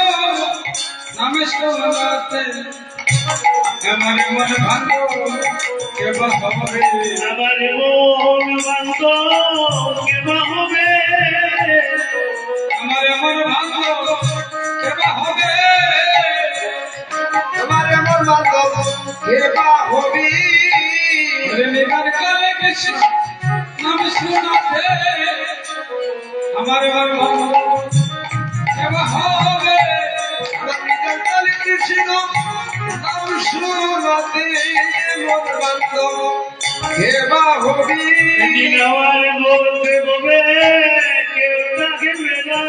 নামে শোনাতে আমার মন ভাঙ্গ কেবা হবে আমার মন বান্ধব কেবা হবে আমার মন ভাঙ্গ কেবা হবে তোমার মন বান্ধব কেবা হবি ওরে নিদান কালে কৃষ্ণ নাম শোনাতে আমার মন ভাঙ্গ কেবা হবে নিদান কালে কৃষ্ণ নাম শুনাতে মন বান্ধব কেবা হবি দিন আমার বলতে বলে কেউ থাকবে না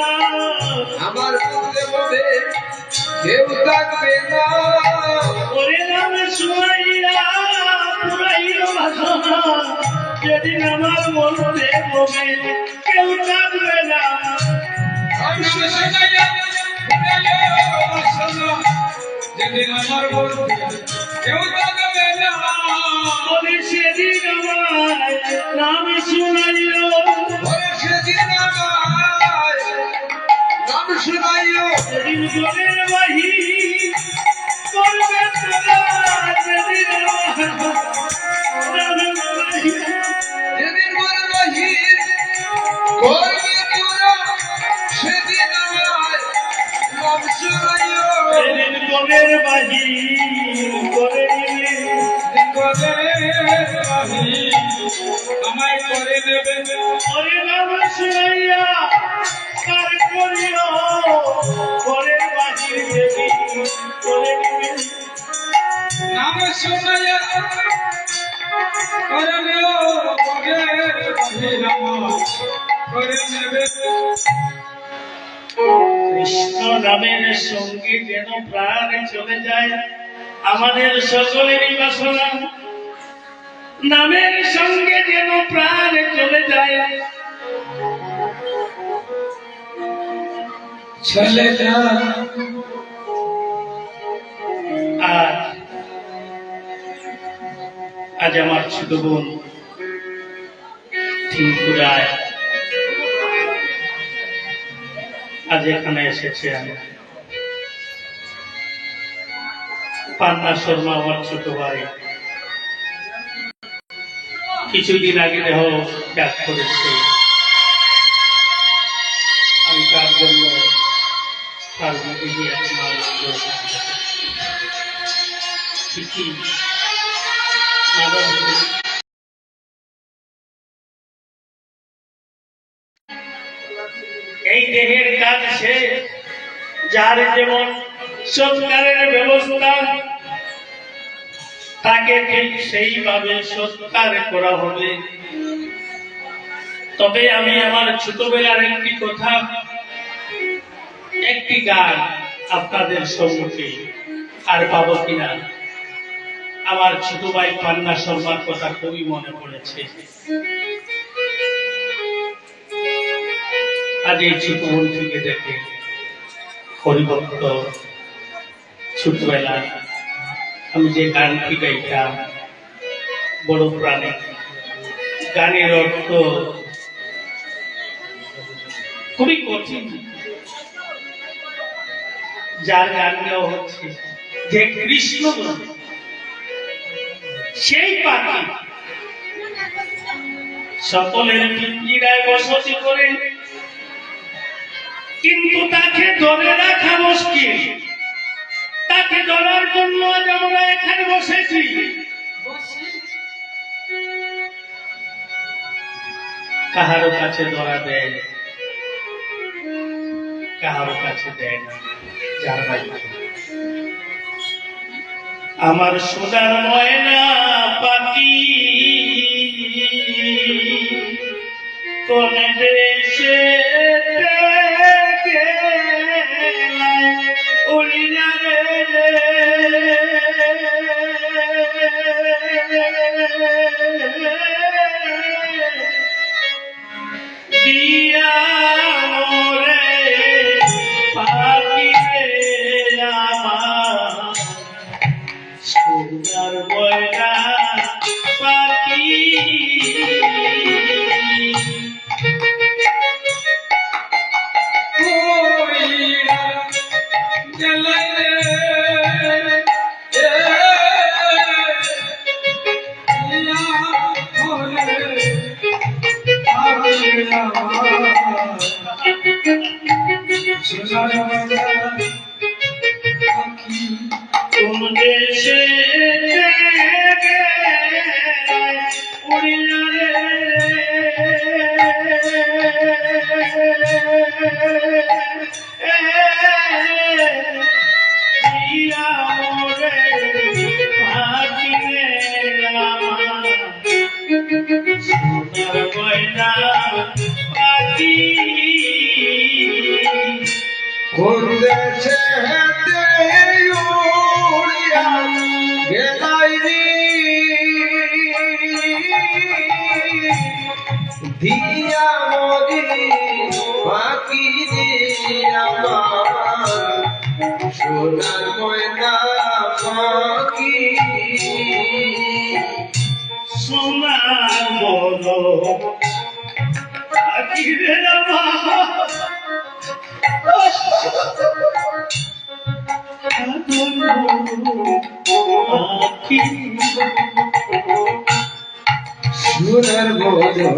আমার বলতে বলে কেউ থাকবে না ওরে নাম শুনাইয়া পুরাইল বাসনা যেদিন আমার বলতে বলে কেউ থাকবে না আমি শোনাইয়া যেদিন আমার বলতে কেউ থাকবে না বলে সেদিন আমার নাম শুনাইল ওরে সেদিন আমায় নাম শুনাইও সেদিন গরের বাহি করবে তোরা সেদিন আমার নাম শুনাইল যেদিন মনে বাহির করবে তোরা সেদিন আমায় নাম শুনাইও সেদিন গরের বাহি করে নিলে আমায় করে নেবে ওরে নাম শুনাইয়া পার করিও গরের বাহির দেবী করে নিবে নাম শোনাইয়া করে নেও করে নেবে কৃষ্ণ নামের সঙ্গে যেন প্রাণ চলে যায় আমাদের সকলেরই বাসনা নামের সঙ্গে যেন প্রাণ চলে যায় চলে যা আর আজ আমার ছোট বোন টিঙ্কুরায় আজ এখানে এসেছে আমি পান্না শর্মা আমার ছোট ভাই কিছুদিন আগে দেহ ত্যাগ করেছে আমি তার জন্য তার দিদি আপনার ঠিকই এই দেহের কাজ সে যার যেমন সৎকারের ব্যবস্থা তাকে ঠিক সেইভাবে সৎকার করা হবে তবে আমি আমার ছোটবেলার একটি কথা একটি গান আপনাদের সম্মুখে আর পাবো কিনা আমার ছোট ভাই পান্না শর্মার কথা খুবই মনে পড়েছে আজ এই ছোট বোন থেকে দেখে হরিভক্ত ছোটবেলা আমি যে গানটি গাইতাম বড় প্রাণে গানের অর্থ খুবই কঠিন যার গান গাওয়া হচ্ছে যে কৃষ্ণ বলে সেই পাখি সকলের পিঞ্জিরায় বসতি করে কিন্তু তাকে ধরে রাখা মুশকিল তাকে ধরার জন্য আজ আমরা এখানে বসেছি কাহারো কাছে ধরা দেয় কাহারো কাছে দেয় না যার ভাই আমার সোনার ময়না পাখি কোন দেশে উড়িয়া রে দিয়া মোরে পাখি রে আমার সোনার ময়না পাখি কোন দেশে উড়িয়া রে দিয়া মোরে পাখি রে আমার সোনার ময়না পাখি কোন দেশে হেতে উড়িয়া গেলাই রে দিয়া মরি পাখি দিয়া সোনার ময়না পাখি সোনার বলো পাখি রে আমার সোনার বলো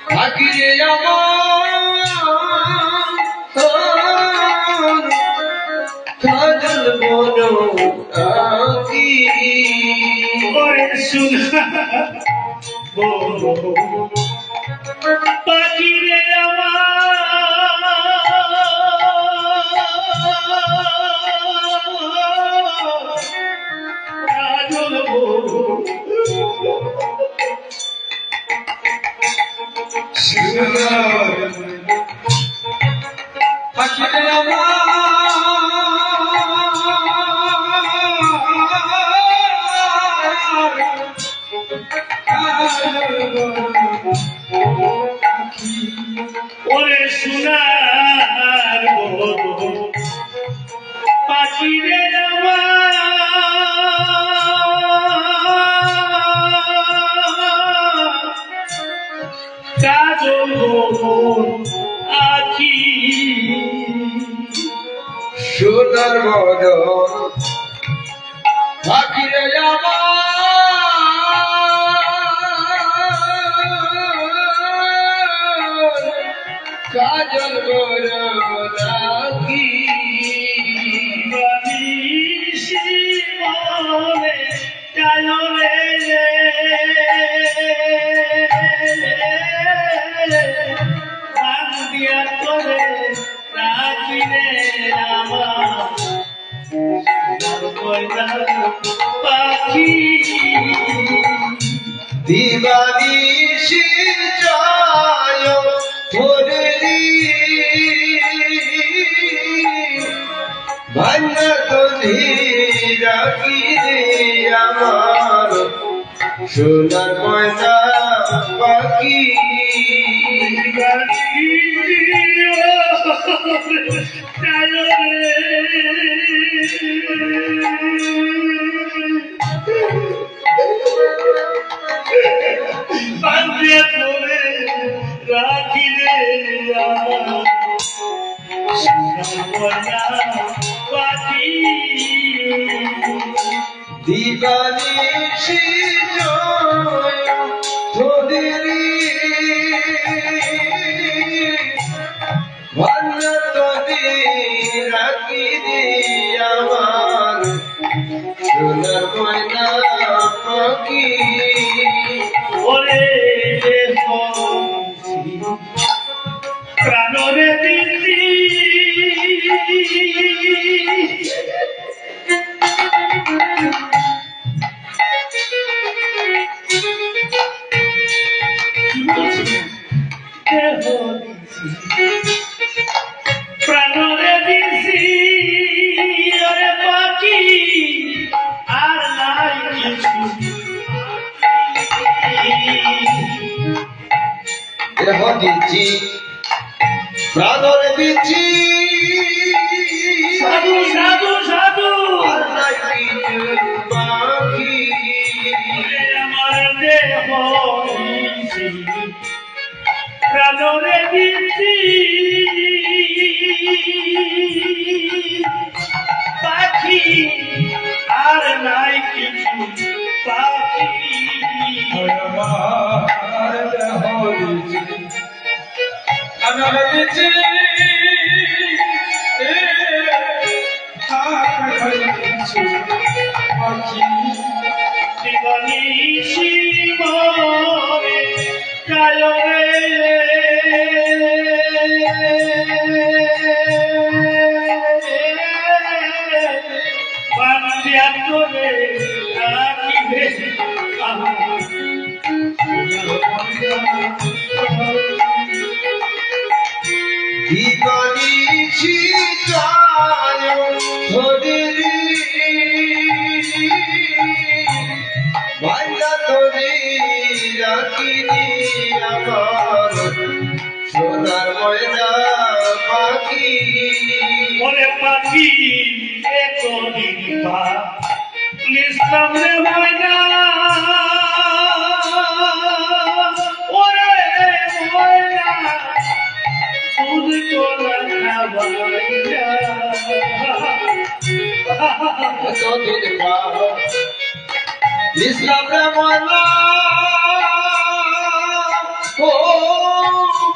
পাখি রে আমার কাজল বলো পাখি ওরে সোনার বলো পাখি রে আমার কাজল বলো পাখি রে ওরে সোনার বলো পাখি রে আমার কাজল আখি সোনার বদন পাখি রে আমার কাজল বড় রাখি বানিশি মনে চালো রে রাত দিয়া করে রাখি রে আমার পাখি দিবানিশি যায় ভোরেরি ভান্না তো রাখি রে আমার সোনার ময়না পাখি রাখি রে পাখি দিবানিশি যায় ভোরেরি ভান্না তো রাখি রে আমার সোনার ময়না পাখি ওরে প্রাণরে দিদি দিচ্ছি প্রাণর দিচ্ছি সাধু সাধু সাধু আর নাই কিছু বাকি আমার দেহ প্রাণরে দিচ্ছি পাখি আর নাই কিছু পাখি আমার দেহ দিছি আমার দিছি আর কিছু পাখি জীবনী শিবনে যায় বান্ধিয়া করে রাখিবে দিবানিছি যায় ধরি ভাইয়া ধরি রাখিনি আমার সোনার ময়না পাখি ওরে পাখি একদিন পা নিস্তাম রে ময়না ওরে ময়না দুধ কোলা খাবাইয়া তো দুধ খাও ইসলাম রে ময়না ও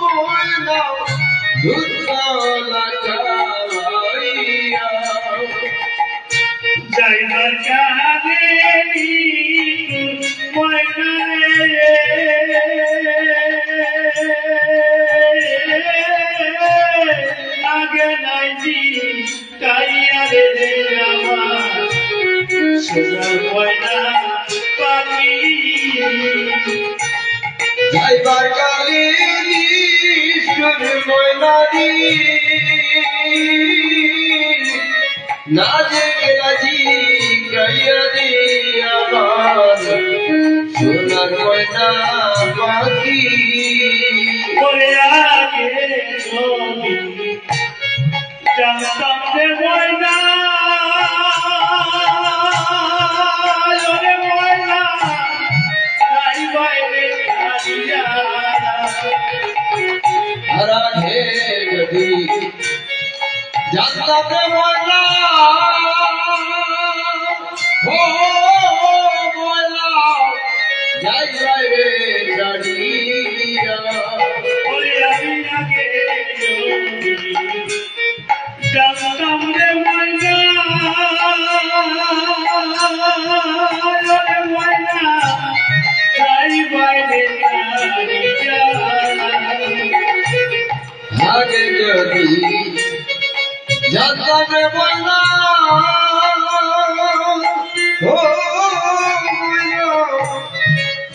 ময়না দুধ কলা খাওয়াইয়া যাইবার কানে ময়না আগে নাই জি কাইয়া রে আমার সোনার ময়না পাখি যাইবার কালে ঈশ্বর ময়নারি না যে গেলাজি গাইয়া দি আমার সোনার ময়না পাখি করে আগে যদি জানতাম যে ময়না ওরে ময়না তাই বাইরে কাটিয়া হারা হে যদি জানতাম রে ময়না ও ময়না যাই বাইরে ছাড়িয়া ওরে আমি আগে যদি জানতাম রে ময়না ওরে ময়না তাই বাইরে কাটিয়া আগে যদি জানতাম রে ময়না ও ময়না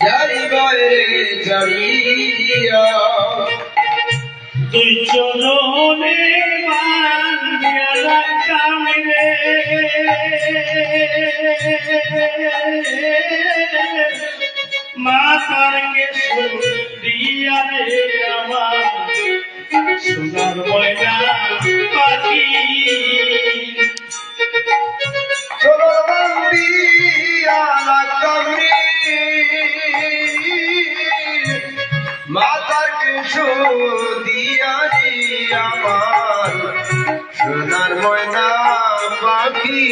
যাই বাইরে ছাড়িয়া তুই চরণে বান্ধিয়া রাখতাম রে মাতারকে দিয়া রে আমার সোনার ময়না পাখি চলো বন্দিয়া রাখতাম রে মাতার কিছু দিয়াছি আমার সোনার ময়না পাখি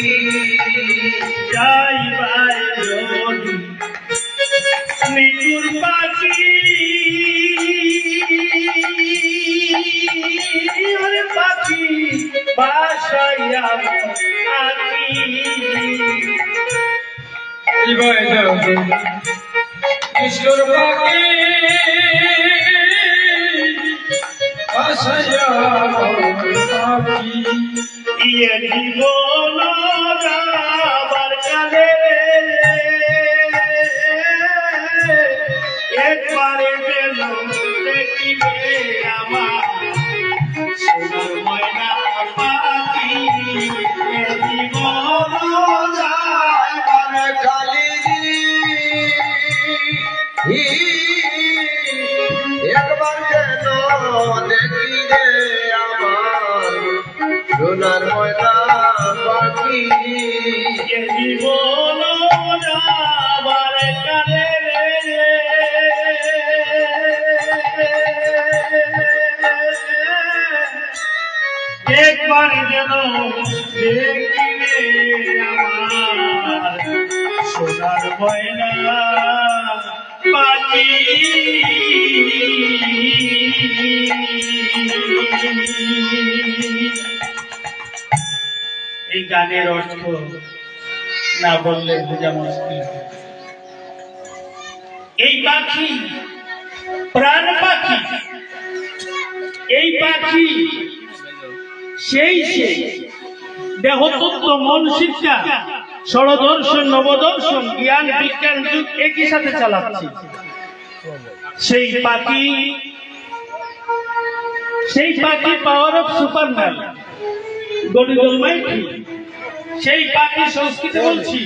যাই বাই যদি মৃত্যুর পাখি ওরে পাখি বাসাইয়া আখি ঈশ্বর পাখি আশায়া পাখি ইয়ে জীবন যাবার কালে একবারে যেন দেখিবে আমার সোনার ময়না পাখি এ জীবন যাইবার কালে একবার যেন যেন দেখিলে আমার সোনার ময়না পাখি। এই গানের অর্থ না বললে বোঝা মুশকিল। এই পাখি প্রাণ পাখি, এই পাখি সেই দেহতত্ত্ব, মন শিক্ষা, ষড়দর্শন, নবদর্শন, জ্ঞান বিজ্ঞান যুগ একই সাথে চালাচ্ছে। সেই পাখি power of Superman, god is Almighty. সেই পাখি সংস্কৃতি বলছি,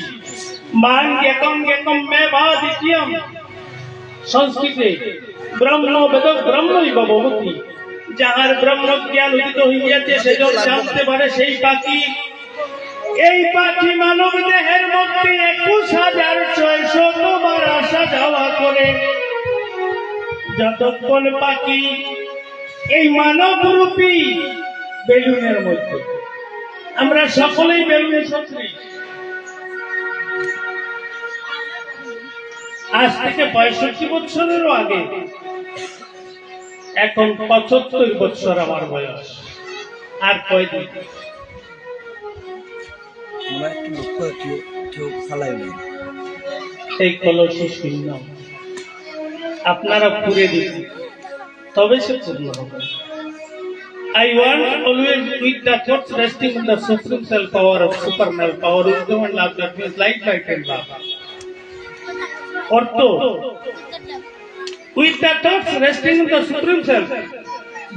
মান গেকম গেকম মে ভা দ্বিতীয়ম। সংস্কৃতে ব্রহ্ম বেদ ব্রহ্মই ভবতি, যাহার ব্রহ্ম জ্ঞান উদিত হইয়াছে সেজন জানতে পারে সেই পাখি। এই পাখি মানব দেহের মধ্যে 21,600 বার আসা যাওয়া করে। যতক্ষণ পাখি এই মানব রূপী বেলুনের মধ্যে, আমরা সকলেই বেলুনের সত্যি। আজ থেকে 65 বছরেরও আগে, এখন 75 বছর আমার বয়স। আর কয়দিন এই কলসি শূন্য আপনারা পুরে দিন, তবে সে পূর্ণ হবে। I want always with the thoughts resting in the supreme self power of supernal power, wisdom and love, that means light, light and love. অর্থ, with the thoughts resting in the supreme self,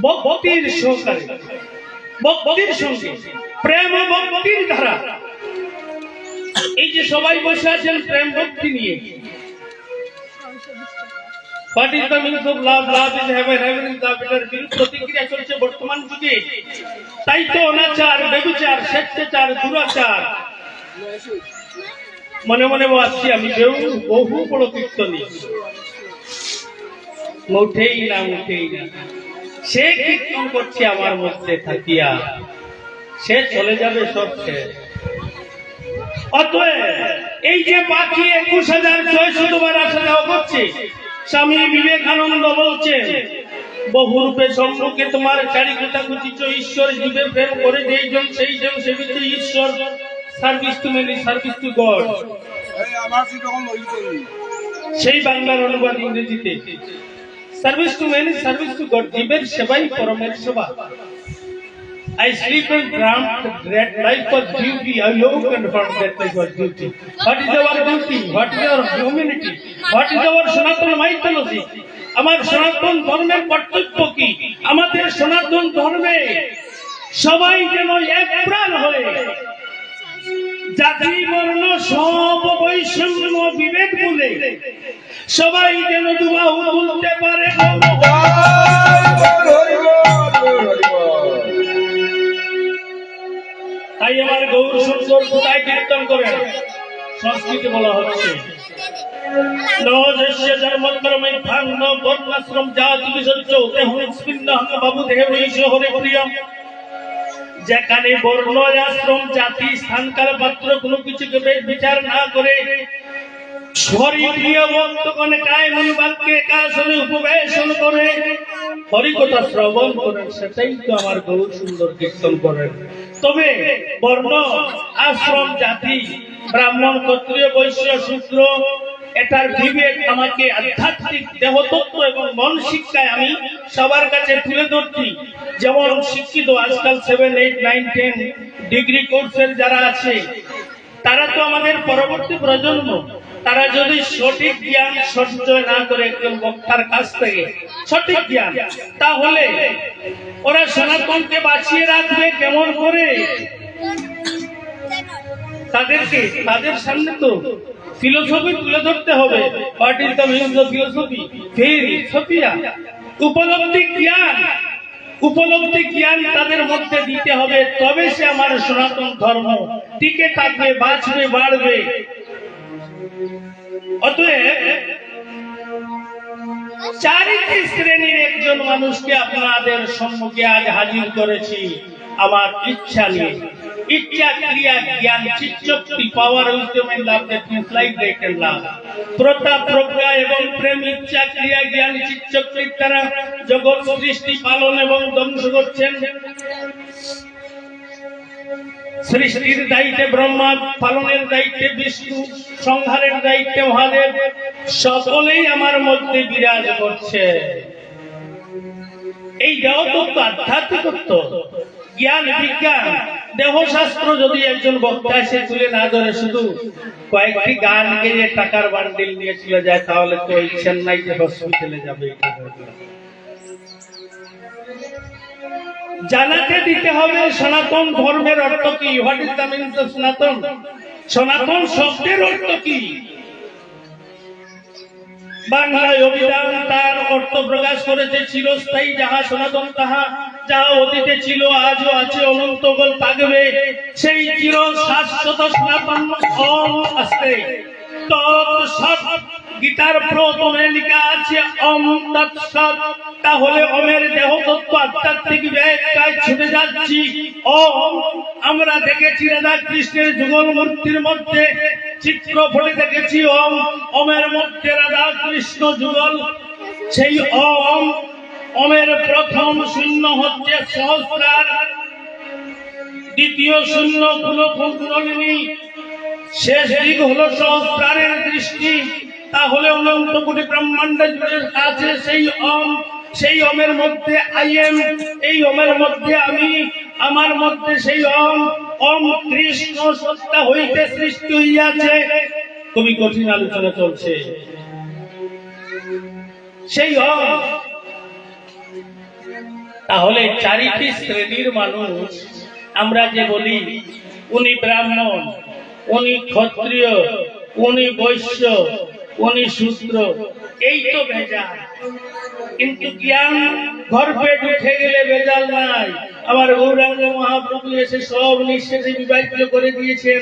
ভক্তির সহকারে, ভক্তির সঙ্গে, প্রেম ও ভক্তির ধারা। এই যে সবাই বসে আছেন প্রেম ভক্তি নিয়ে। What is the meaning of love? Love is heaven, heaven is love. এটার বিরুদ্ধ প্রতিক্রিয়া চলছে বর্তমান যুগে। তাই তো অনাচার, ব্যভিচার, স্বেচ্ছাচার, দুরাচার। মনে মনে ভাবছি আমি বহু বড় কীর্তনী, উঠেই না। সে কীর্তন করছে আমার মধ্যে থাকিয়া, সে চলে যাবে সব শেষ। অতএব এই যে পাখি 21,600 বার আসা যাওয়া করছে, স্বামী বিবেকানন্দ বলছেন, বহু রূপে সম্মুখে তোমার চারি কথা খুঁজিছ, ঈশ্বর জীবে প্রেম করে যেইজন সেই জন সেবিত ঈশ্বর। Service to many, service to god. সেই বাংলার অনুবাদ ইংরেজিতে, service to many, service to god, জীবের সেবাই পরমের সেবা। I sleep and dream that life was duty. I woke and found that life was duty. What is our duty? What is our humanity? What is our Sanatan mythology? আমার সনাতন ধর্মের কর্তব্য কি? আমাদের সনাতন ধর্মে সবাই যেন এক প্রাণ হয়ে জাতি বর্ণ সব বৈষম্য বিভেদ ভুলে সবাই যেন দুবাহু তুলতে পারে। তাই আমার গৌর সুন্দর কোথায় কীর্তন করেন, সংস্কৃতি বলা হচ্ছে, বর্ণাশ্রম জাতি বিসর্জ বাবু দেহে হরে প্রিয়ম। যেখানে বর্ণ আশ্রম জাতি স্থানকাল পাত্র কোনো কিছুকে বিচার না করে হরিপ্রিয় ভক্তগণ কায়মন বাক্যে কাশনে উপবেশন করে হরিকথা শ্রবণ করেন, সেটাই তো আমার গৌর সুন্দর কীর্তন করেন। তবে বর্ণ আশ্রম জাতি, ব্রাহ্মণ ক্ষত্রিয় বৈশ্য শূদ্র, এটার বিবেক আমাকে আধ্যাত্মিক দেহতত্ত্ব এবং মন শিক্ষায় আমি সবার কাছে তুলে ধরছি। যেমন শিক্ষিত আজকাল 7, 8, 9, 10 ডিগ্রি কোর্সের যারা আছে, তারা তো আমাদের পরবর্তী প্রজন্ম। তারা যদি সঠিক জ্ঞান সঞ্চয় না করে একজন বক্তার কাছ থেকে সঠিক জ্ঞান, তাহলে ওরা সনাতনকে বাঁচিয়ে রাখবে কেমন করে? তাদের সামনে তো ফিলোসফি তুলে ধরতে হবে। What is the meaning of philosophy? Theory, সোফিয়া, উপলব্ধি জ্ঞান তাদের মধ্যে দিতে হবে, তবে সে আমার সনাতন ধর্ম টিকে থাকবে, বাঁচবে, বাড়বে। অতএব চারিটি শ্রেণীর একজন মানুষকে আপনাদের সম্মুখে আজ হাজির করেছি। আমার ইচ্ছা নিয়ে ইচ্ছা ক্রিয়া জ্ঞান চিত্তশক্তি পাওয়ার উদ্যমে লাভ লাইফের লাভ প্রতাপ প্রজ্ঞা এবং প্রেম ইচ্ছা ক্রিয়া জ্ঞান চিত্তশক্তির দ্বারা জগৎ সৃষ্টি পালন এবং ধ্বংস করছেন। সৃষ্টির দায়িত্বে ব্রহ্মা, পালনের দায়িত্বে বিষ্ণু, সংহারের দায়িত্বে মহাদেব, সকলেই আমার মধ্যে বিরাজ করছে। এই দেহতত্ত্ব আধ্যাত্মিকত্ব, জ্ঞান বিজ্ঞান, দেহশাস্ত্র যদি একজন বক্তা এসে তুলে না ধরে শুধু কয়েকটি গান গেয়ে টাকার বান্ডিল নিয়ে চলে যায়, তাহলে তো ওই চেন্নাই যে হসপিটালে যাবে। জানাতে দিতে হবে সনাতন ধর্মের অর্থ কি। What is the meaning of সনাতন? সনাতন শব্দের অর্থ কি? বাংলায় অভিধান তার অর্থ প্রকাশ করেছে চিরস্থায়ী, যাহা সনাতন তাহা, যাহা অতীতে ছিল আজও আছে অনন্তকাল থাকবে, সেই চির শাশ্বত সনাতন ওম আস্তে তৎসৎ। গীতার প্রথমে লেখা আছে ওম তৎসৎ। তাহলে ওমের দেহতত্ত্ব আধ্যাত্মিক ব্যাখ্যায় ছুটে যাচ্ছি। ওম আমরা দেখেছি রাধা কৃষ্ণের যুগল মূর্তির মধ্যে চিত্র ফলে দেখেছি ওম, ওমের মধ্যে রাধা কৃষ্ণ যুগল। সেই ওম, ওমের প্রথম শূন্য হচ্ছে সহস্রার, দ্বিতীয় শূন্য কুলকুণ্ডলিনী, শেষ দিক হলো সহস্রারের দৃষ্টি। তাহলে অনন্ত কোটি ব্রহ্মাণ্ডের আছে সেই ওম। সেই ওমের মধ্যে আই এম, এই ওমের মধ্যে আমি, আমার মধ্যে সেই ওম। ওম কৃষ্ণ সত্তা হইতে সৃষ্টি হইয়াছে। খুবই কঠিন আলোচনা চলছে। সেই ওম। তাহলে চারিটি শ্রেণীর মানুষ আমরা যে বলি, উনি ব্রাহ্মণ, উনি ক্ষত্রিয়, উনি বৈশ্য, উনি শূদ্র, এই তো ভেজাল। কিন্তু জ্ঞান গর্ভে ঢুকে গেলে ভেজাল নাই। আমার গৌরাঙ্গ মহাপ্রভু এসে সব নিঃশেষে বিভাজ্য করে দিয়েছেন।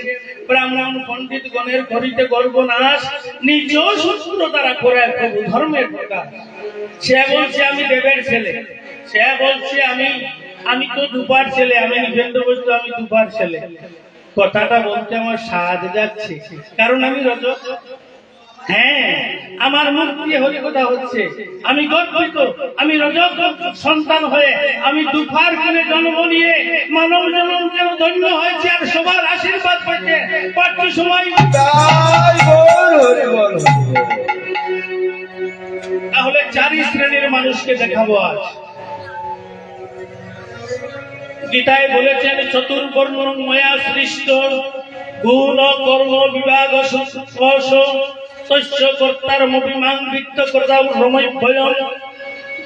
ব্রাহ্মণ পণ্ডিত গণের করিতে গর্বনাশ, নিজেও শূদ্র দ্বারা করে প্রভু ধর্মের প্রকাশ। সে বলছে আমি দেবের ছেলে, সে বলছে আমি তো দুপার ছেলে, আমি নিবেন্দ্র বস্তু, আমি দুপার ছেলে। কথাটা বলতে আমার সাজ যাচ্ছে, কারণ আমি রজক। হ্যাঁ, আমার মুখ দিয়ে হরি কথা হচ্ছে। আমি গর্বিত, আমি রজক সন্তান হয়ে আমি দুপার কিনে জন্ম নিয়ে মানব জন্ম যেন ধন্য হয়েছে, আর সবার আশীর্বাদ পেতে পারছি সময়। তাহলে চারি শ্রেণীর মানুষকে দেখাবো আজ। গীতায় বলেছেন চতুর্বর্ণ ময়া সৃষ্ট, গুণ কর্ম বিভাগ শস্য কর্তার মভিমাং বৃত্ত কর্তাম রময়ভয়ম।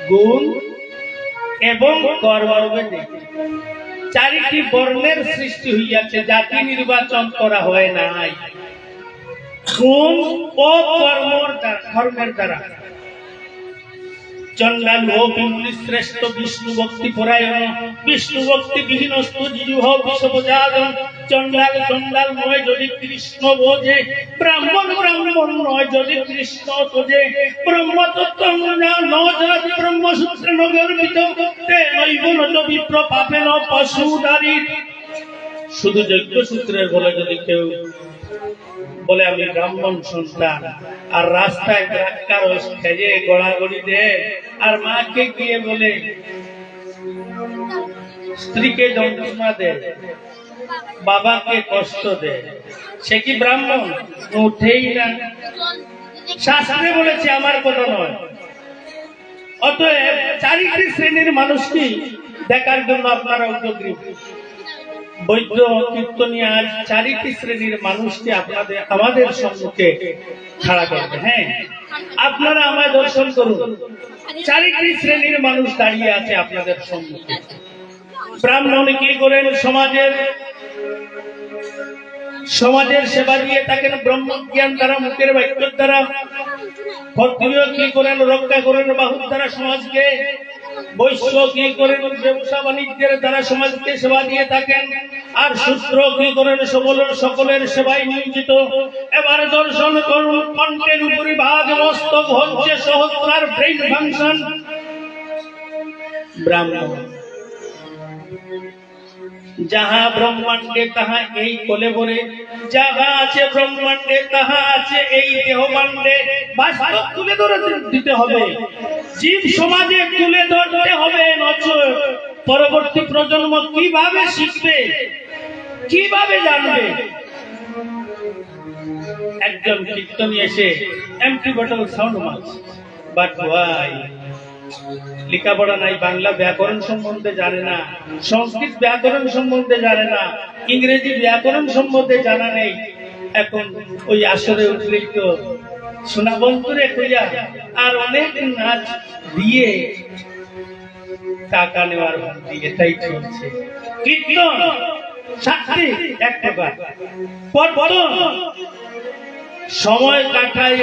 গুণ এবং কর্ম, চারিটি বর্ণের সৃষ্টি হইয়াছে, জাতি নির্বাচন করা হয় নাই। গুণ ও কর্মের দ্বারা চন্ডাল ও বিমুনি শ্রেষ্ঠ বিষ্ণু ভক্তি পরায়ণ, বিষ্ণু ভক্তি বিহীন জিহ্ব বিষবজাতন। চন্ডাল চন্ডাল নয় যদি কৃষ্ণ বোঝে, ব্রাহ্মণ ব্রাহ্মণ নয় যদি কৃষ্ণ তোজে। ব্রহ্মতত্ত্ব নজরতি ব্রহ্মসূত্রে নগর্বিত, তে নৈব নজ বিপ্র পাপেন পশুদারী। শুধু যজ্ঞ সূত্রের বলে যদি কেউ বলে আমি ব্রাহ্মণ সন্তান, আর রাস্তায় ধাক্কা রস খেয়ে গড়াগড়ি দেয়, আর মাকে গিয়ে বলে স্ত্রীকে যন্ত্রণা দেয়, বাবাকে কষ্ট দেয়, সে কি ব্রাহ্মণ? উঠেই না। শাস্ত্রে বলেছে, আমার কথা নয়। অতএব চারিটি শ্রেণীর মানুষকে দেখার জন্য আপনারা উদ্যোগী। বৈদ্য কীর্তনিয়া আজ চারিটি শ্রেণীর মানুষকে আমাদের সম্মুখে খাড়া করবে। হ্যাঁ, আপনারা আমায় দর্শন করুন। চারিটি শ্রেণীর মানুষ দাঁড়িয়ে আছে আপনাদের সম্মুখে। ব্রাহ্মণ কি করেন? সমাজের সেবা দিয়ে থাকেন ব্রহ্মজ্ঞান দ্বারা, মুখের বাক্যের দ্বারা। ক্ষত্রিয় কি করেন? রক্ষা করেন বাহুর দ্বারা সমাজকে। বৈশ্য কি করেন? ব্যবসা বাণিজ্যের দ্বারা সমাজকে সেবা দিয়ে থাকেন। আর শূদ্র কি করেন? সকলের সেবায় নিয়োজিত। এবার দর্শন করুন, কণ্ঠের উপরি ভাগ মস্তক হচ্ছে সহস্রার ব্রেইন ফাংশন। ব্রাহ্মণ যাহা ব্রহ্মাণ্ডে তাহা এই কোলে ভরে, যাহা আছে ব্রহ্মাণ্ডে তাহা আছে এই দেহমাণ্ডে। বাস্তব তুলে ধরে দিতে হবে, জীব সমাজে তুলে ধরতে হবে, নচেৎ পরবর্তী প্রজন্ম কিভাবে শিখবে, কিভাবে জানবে? একজন কীর্তনী এসে empty bottle sound marks, but why? লেখাপড়া নাই, বাংলা ব্যাকরণ সম্বন্ধে জানে না, সংস্কৃত ব্যাকরণ সম্বন্ধে জানে না, ইংরেজি ব্যাকরণ সম্বন্ধে জানা নেই। এখন ওই আসরে উঠলেই তো শোনা বন্ধুরে কইয়া আর অনেক নাচ দিয়ে টাকা নেওয়ার ভঙ্গি, এটাই চলছে। কীর্তন সাক্ষী এক প্রকার, পর্বতন সময় কাটায়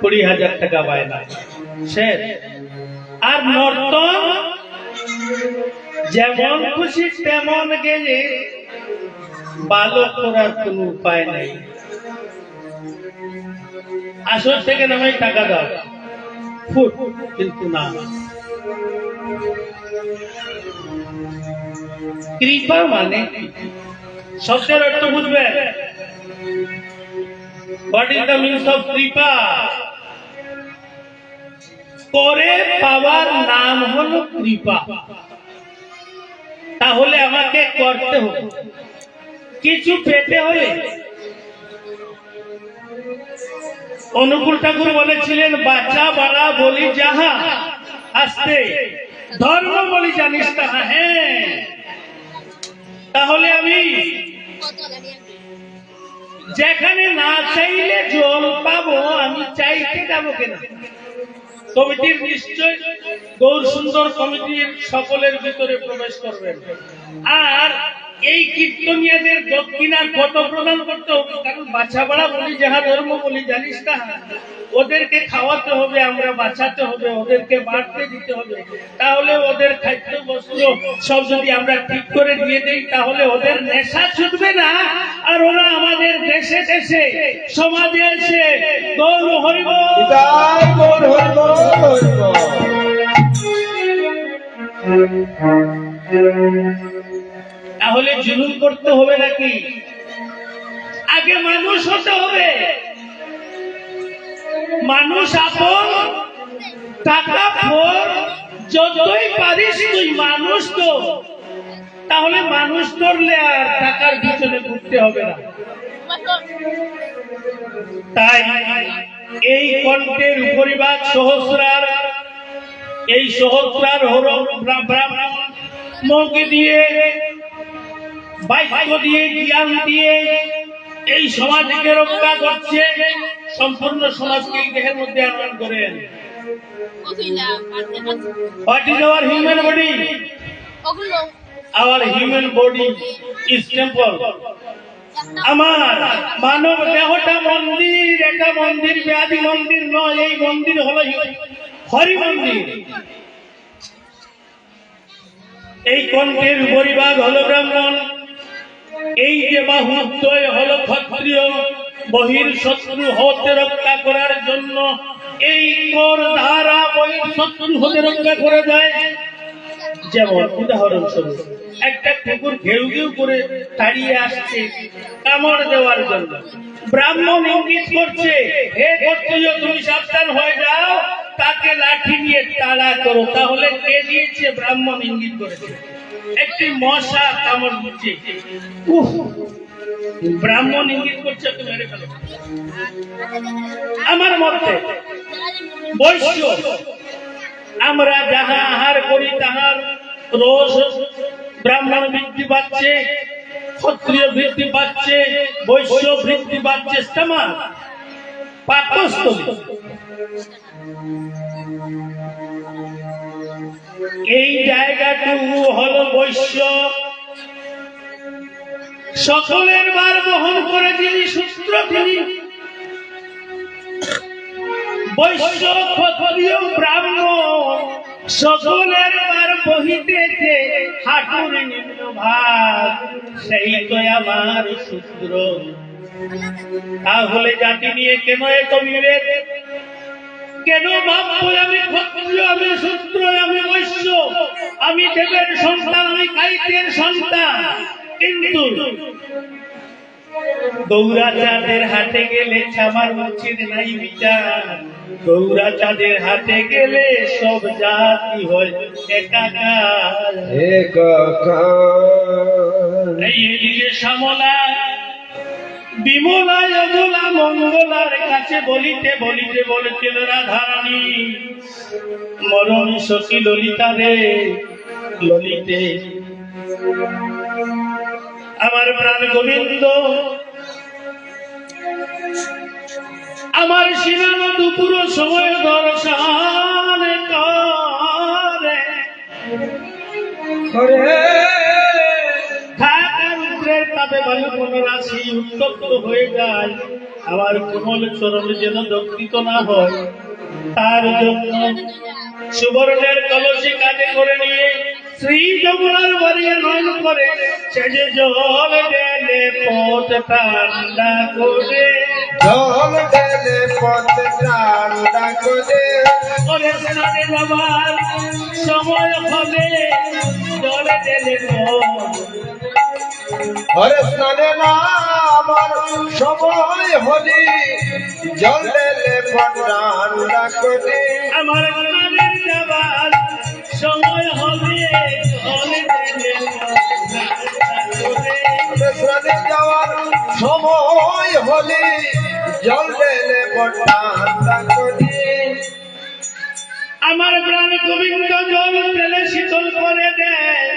20,000 টাকা বায়না শেষ। আর নর্তন যেমন খুশি তেমন গেলে বালক করার কোন উপায় নাই। আসর থেকে নামে টাকা দাও, ফুট, কিন্তু না। কৃপা মানে শব্দের অর্থ বুঝবে? What is the means of কৃপা? করে পাওয়ার নাম হলো কৃপা। তাহলে আমাকে করতে হবে, কিছু পেতে হলে। অনুকূল ঠাকুর বলেছিলেন, বাঁচা বাড়া বলি যাহা, আস্তে ধর্ম বলি জানিস তাহা। হ্যাঁ, তাহলে আমি যেখানে না চাইলে জল পাবো, আমি চাইতে যাবো কেন? কমিটির নিশ্চয় গৌর সুন্দর কমিটির সকলের ভিতরে প্রবেশ করবেন। আর এই কীর্তনিয়াদের দক্ষিণা কত প্রদান করতে হবে, কারণ বাছা বাড়া বলি যাহা, ধর্ম বলি জানিস তাহা। ওদেরকে খাওয়াতে হবে, আমরা বাঁচাতে হবে, ওদেরকে বাড়তে দিতে হবে। তাহলে ওদের খাদ্য বস্ত্র সব যদি আমরা ঠিক করে দিয়ে দিই, তাহলে ওদের নেশা ছুটবে না, আর ওরা আমাদের দেশে দেশে সমাজে এসে গৌর হরিবল জয় গৌর হরিবল, হরিবল। তাহলে জুলুম করতে হবে নাকি? আগে মানুষ হতে হবে। মানুষ আপন, টাকা ফোর, যতই পারিস তুই মানুষ তো। তাহলে মানুষ করলে আর টাকার পিছনে ঘুরতে হবে না। তাই এই কণ্ঠের উপরিভাগ সহস্রার, এই সহস্রার ব্রাহ্মণ মৌকে দিয়ে, বাক্য দিয়ে, জ্ঞান দিয়ে এই সমাজকে রক্ষা করছে। সম্পূর্ণ সমাজকে এই দেহের মধ্যে আনয়ন করেন। What is our human body? Our human body is temple. আমার মানব দেহটা মন্দির, এটা মন্দির ব্যাধি মন্দির নয়। এই মন্দির হলো হরি মন্দির। এই কণ্ঠের উপরিভাগ হলো ব্রাহ্মণ, এই যে বাহুদ্বয় হলো ক্ষত্রিয়। বহির শত্রু হতে রক্ষা করার জন্য এই কর ধারা বহির শত্রু হতে রক্ষা করে দেয়। যেমন উদাহরণস্বরূপ, একটা কুকুর ঘেউ ঘেউ করে তাড়িয়ে আসছে কামড় দেওয়ার জন্য, ব্রাহ্মণ ইঙ্গিত করছে, হে ক্ষত্রিয় তুমি সাবধান হয়ে যাও, তাকে লাঠি নিয়ে তাড়া করো। তাহলে কে দিয়েছে? ব্রাহ্মণ ইঙ্গিত করেছে। একটি মশা কামড় দিচ্ছে, ব্রাহ্মণ ইঙ্গিত করছে, তুমি মেরে ফেলো। আমার মতে বৈশ্য, আমরা যাহা আহার করি তাহার রোজ ব্রাহ্মণ বৃদ্ধি পাচ্ছে, ক্ষত্রিয় বৃদ্ধি পাচ্ছে, বৈশ্য বৃদ্ধি পাচ্ছে। সমান পাকস্থলী এই জায়গাটুকু হলো বৈশ্য। সকলের বার বহন করে যিনি সূত্র, তিনি বৈশ্য ক্ষত্রিয় ব্রাহ্মণ। সকলের বার বহিতেছে হাঁটুর নিম্ন ভাগ, সেই তো আমার সূত্র। তাহলে জাতি নিয়ে কেন এত বিভেদ? কেন ভাববো আমি ক্ষত্রিয়, আমি শূদ্র, আমি বৈশ্য? আমি দেবের সন্তান, আমি কাইতের সন্তান, কিন্তু গৌরাচাঁদের হাটে গেলে আমার উচিত নাই বিচার। গৌরাচাঁদের হাটে গেলে সব জাতি হয় একাকার। এই এদিকে শ্যামলা বিমলায় অবলা মঙ্গলার কাছে বলিতে বলিতে বলেছিল, রাধারানী মরণ সখী ললিতা রে, ললিতে আমার প্রাণ গোবিন্দ, আমার সিনান দুপুর সময় দর্শন করে রুদ্রের তাপে বায়ু রাশি উত্তপ্ত হয়ে যায়, আমার কোমল চরণ যেন দগ্ধিত না হয়, তার জন্য সুবর্ণের কলসি কাঁধে করে নিয়ে শ্রী যমুনার বাড়িয়ে নয়ন করে সেজে জল ঢেলে পথ ঠান্ডা করে, জল ঢেলে পথ ঠান্ডা করে, ওরে স্নানে যাবার সময় হবে জল ঢেলে হরে স্নানে না আমার সময় হলি, জল ঢেলে পথ ঠান্ডা করে, আমার স্নানে যাবার সময় হবে জল ঢেলে স্নানে যাওয়ার সময় হলি, জল ঢেলে পথ ঠান্ডা করে, আমার প্রাণ গোবিন্দ জল ঢেলে শীতল করে দেয়,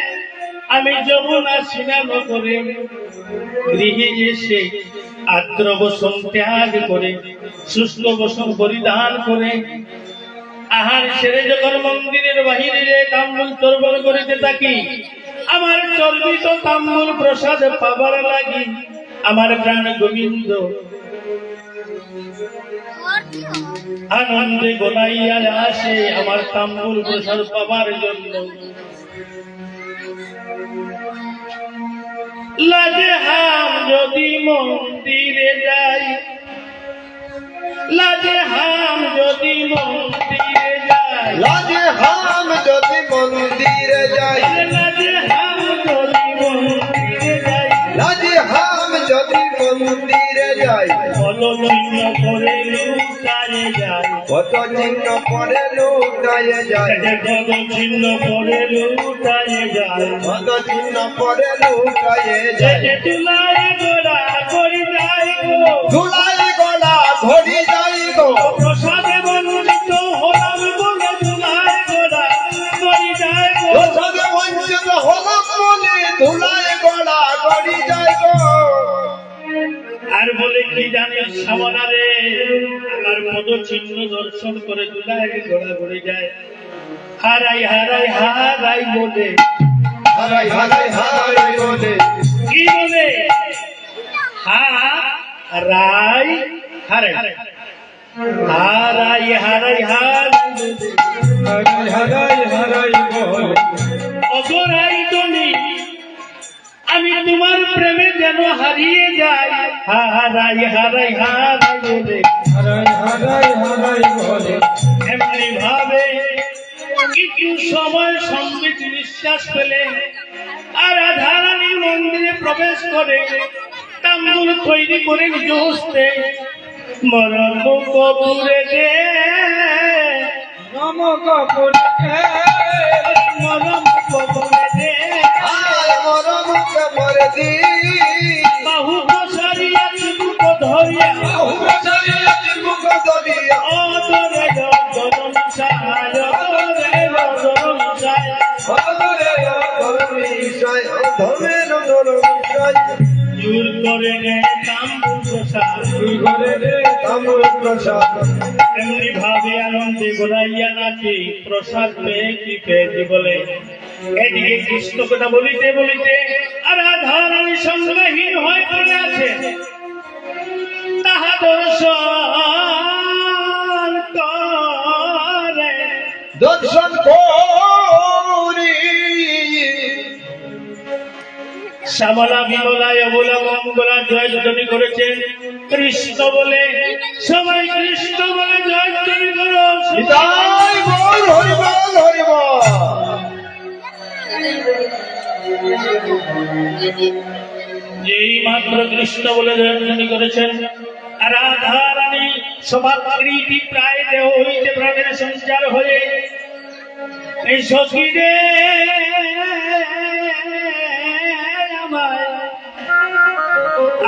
আমি যমুনা স্নান করে গৃহে এসে আর্দ্র বসন ত্যাগ করে শুষ্ক বসন পরিধান করে আহার সেরে যখন মন্দিরের বাহিরে তাম্বুল তরবর করিতে থাকি, আমার চর্বিত তাম্বুল প্রসাদ পাবার লাগি আমার প্রাণ গোবিন্দ আনন্দে গোলাইয়া আসে আমার তাম্বুল প্রসাদ পাবার জন্য। লাজে হাম যদি মন্দিরে যাই, লাজে হাম যদি মন্দিরে যাই, লাজে হাম যদি মন্দিরে যাই, লাজে হাম যদি মন্দিরে যাই, লাজে হাম যদি মন্দিরে যাই, কত চিহ্ন করে লুকায়ে যায়, কত চিহ্ন পরে লুটায়ে যায়, কত চিহ্ন করে লুকায়ে যায়, কত চিহ্ন পরে লুটায়ে যায়, তুলায় গোড়া করি যাই গো, ধুলাই গলা ঘড়ি যাই গো, প্রসাদে বঞ্চিত হলাম বলে তুলায় গোড়া করি যাই গো। প্রসাদে বঞ্চিত হলাম বলে ধুলাই গলা ঘড়ি যাই গো। আর বলে কি জানিস শ্যামলা রে, আমার পদ চিহ্ন দর্শন করে তুলায় গোড়া ঘুরে যায়, হারাই হারাই হারাই বলে, হারাই হারাই হারাই বলে, কি বলে হারাই হারাই হারাই হারাই হারাই হারাই বলে, অগরাই তনি আমি তোমার প্রেমে যেন হারিয়ে যাই, হারাই হারাই হারাই বলে, হারাই বলে, এমনি ভাবে কিছু সময় সম্বিত নিঃশ্বাস ফেলে আর রাধারানীর মন্দিরে প্রবেশ করে তাম্বুল তৈরি করে নিজ হস্তে মরণ কপুরে দে, নম কপুরে মরণ কপুরে দে, আয় মরম কবরে দি, বাহু প্রসারিয়া চিবুক ধরিয়া মুখ ধরিয়া, অদরে রজন ছায়, অদরে রজন ছায়, ধরে ধর্মিশায়, ধর্মের ধর্মিশায়, জোর করে নে তাম্বুল প্রসাদ, ঘরে রে তাম্বুল প্রসাদ, এমনি ভাবে আনন্দে গোলাইয়া নাচে প্রসাদ পেয়ে কি পেয়েছি বলে, এদিকে কৃষ্ণ কথা বলিতে বলিতে আর রাধারানী সংজ্ঞাহীন হয়ে পড়ে আছে, তাহা দর্শন করে দর্শন করি, শ্যামলা বিমলায় অবলা মঙ্গলা জয়ধ্বনি করেছেন কৃষ্ণ বলে, সবাই কৃষ্ণ বলে জয়ধ্বনি করো, নিতাই বল হরি বল হরি বল। যেই মাত্র কৃষ্ণ বলে ধ্বনি করেছেন রাধা রানী সভাকৃতি প্রায় দেহ হইতে প্রাণের সঞ্চার হয়ে এই সখীরে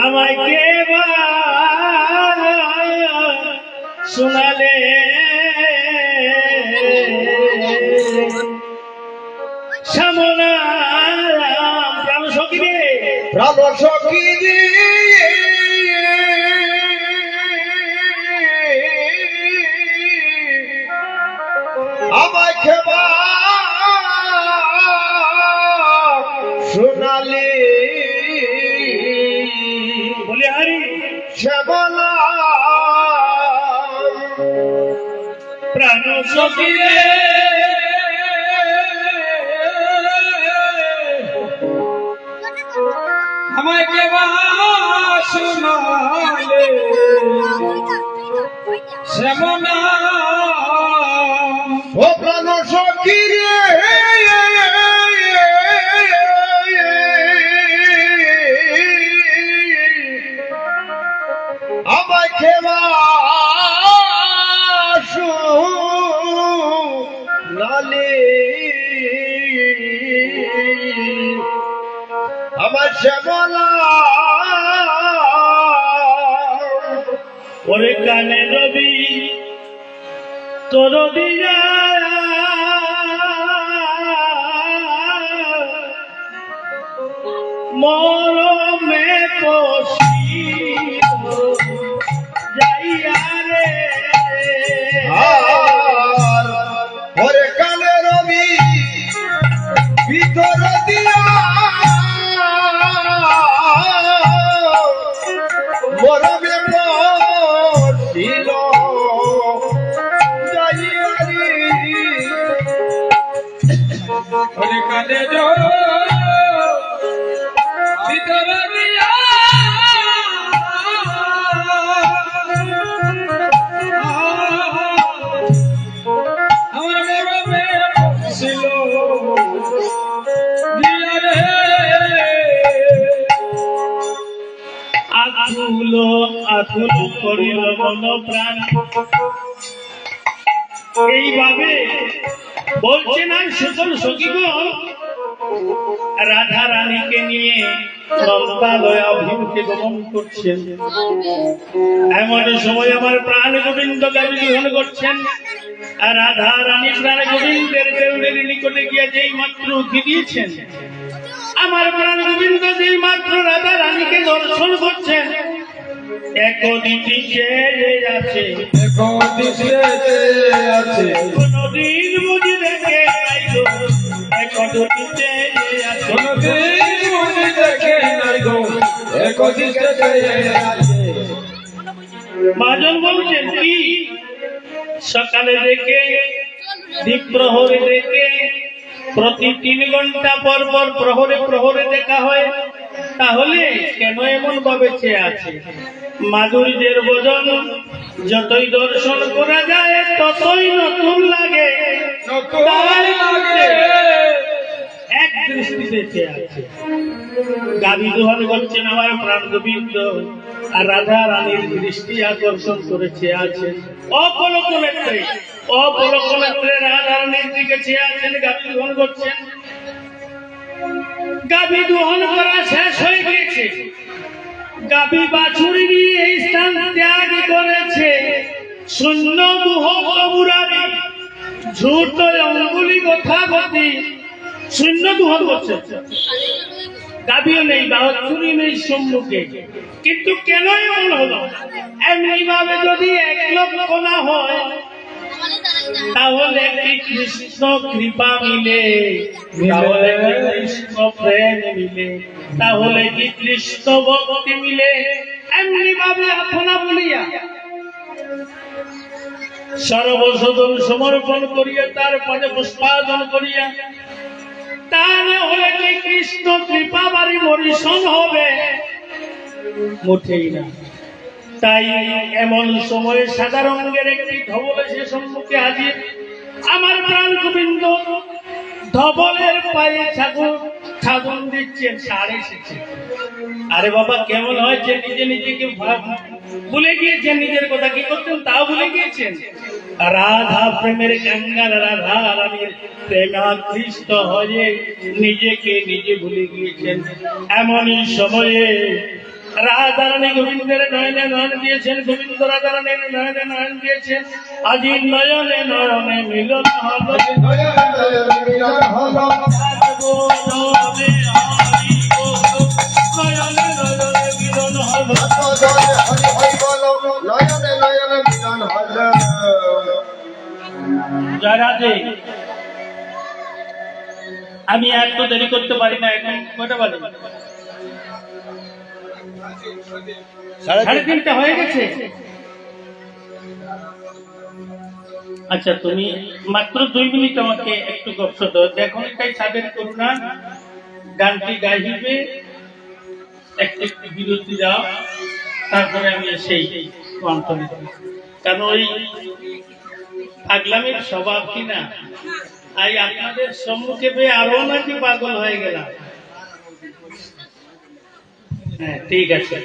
আমায় কে বা শোনালে শ্যামলা প্রাণ সখীরে প্রাণ সখী আমায় খেবা শোনালে বলে হারি শ্যামলা প্রাণ সখীরে আমায় কেবা শোনালে শ্যামলা ও প্রাণ সখী রে আমায় খেবা শোনালে আমার শ্যামলা ওরে কানে রবি তোর দিয়া মরমে পশি যাইয়া রে আর ওরে কানে রবি ভিতর দিয়া মরমে পড়ছিল যাইয়ারি ওরে কানে জো ভিতর দিয়া আমার মরমে ছিল দিয়া রে আকুল আকুল করিল মন প্রাণ এইভাবে বলছে না সকল সখীগণ রাধা রানীকে নিয়ে নন্দালয় অভিমুখে গমন করছেন। এমন সময় আমার প্রাণ গোবিন্দ গাবি গ্রহণ করছেন আর রাধা রানী প্রাণ গোবিন্দের দেউলের নিকটে গিয়ে যেই মাত্র উঠে দিয়েছেন আমার প্রাণ গোবিন্দ যেই মাত্র রাধা রানীকে দর্শন করছেন একদিকে চেয়ে আছে আছে কোনদিন বুঝি দেখে আইলো একদিকে চেয়ে আছে কোনদিন মনে দেখে নাই গো একদিকে চেয়ে আছে মহাজন বলছেন কি সকালে দেখে দ্বীপ প্রহরে দেখে প্রতি 3 ঘন্টা পর পর প্রহরে প্রহরে দেখা হয় তাহলে কেন এমন ভাবে চেয়ে আছে মাধুর্যের ভোজন যতই দর্শন করা যায় ততই নতুন লাগে এক দৃষ্টিতে চেয়ে আছে গাবি দোহন করছেন আমার প্রাণ গোবিন্দ আর রাধা রানীর দৃষ্টি আকর্ষণ করেছে আছেন অপলক নেত্রে রাধা রানীর দিকে চেয়ে আছেন গাবি দোহন করছেন গাবি দোহন করা শেষ হয়ে গিয়েছে গাবি বাছুরি নিয়ে এই স্থান ত্যাগ করেছে শূন্য দুহ কবুরারি ঝুট অঙ্গুলি কথাগতি শূন্য দুহন করছে গাবিও নেই বাছুরি নেই সম্মুখে কিন্তু কেন এমন হলো এমনি ভাবে যদি 1 লক্ষ না হয় তাহলে কি কৃষ্ণ কৃপা মিলে তাহলে কি কৃষ্ণ প্রেম মিলে তাহলে কি কৃষ্ণ ভক্তি মিলে এমনি ভাবে আপনা বলিয়া সর্বসদন সমর্পণ করিয়া তার পদে পুষ্পার্পণ করিয়া তা না হলে কি কৃষ্ণ কৃপা বাড়ি মরিশন হবে মোটেই না তাই এমন সময়ে সাদা রঙের একটি ধবল এসে সম্মুখে হাজির আমার প্রাণ গোবিন্দ ধবলের পায়ে সাধন দিচ্ছেন, সার এসেছে। আরে বাবা কেমন হয়েছে, নিজে নিজেকে ভুলে গিয়েছেন, নিজের কথা কি করতেন তাও ভুলে গিয়েছেন। রাধা প্রেমের গঙ্গার রাধা রানীর প্রেমে আকৃষ্ট হয়ে নিজেকে নিজে ভুলে গিয়েছেন। এমনই সময়ে রাধা রানী গোবিন্দের নয়নে নয়ন দিয়েছেন, গোবিন্দ রাধা রানীর নয়নে নয়ন দিয়েছেন। আজি নয়নে নয়নে মিলন হলো, মিলন হলো নয়নে নয়নে মিলন হলো। হরি হরি বলো নয়নে নয়নে মিলন হলো। জয় রাধে। আমি আর তো দেরি করতে পারি না, এখন কয়টা বাজে? 3:30 হয়ে গেছে। আচ্ছা তুমি মাত্র 2 মিনিট আমাকে একটু গপসপ দাও। এখন এটাই সাধের করুণা, গানটি গাইবে, একটু বিরতি দাও, তারপরে আমি সেই কণ্ঠ দিব। কারণ ওই পাগলামের স্বভাব কিনা, আই আপনাদের সম্মুখে পেয়ে আরো নাকি পাগল হয়ে গেলাম। হ্যাঁ ঠিক আছে।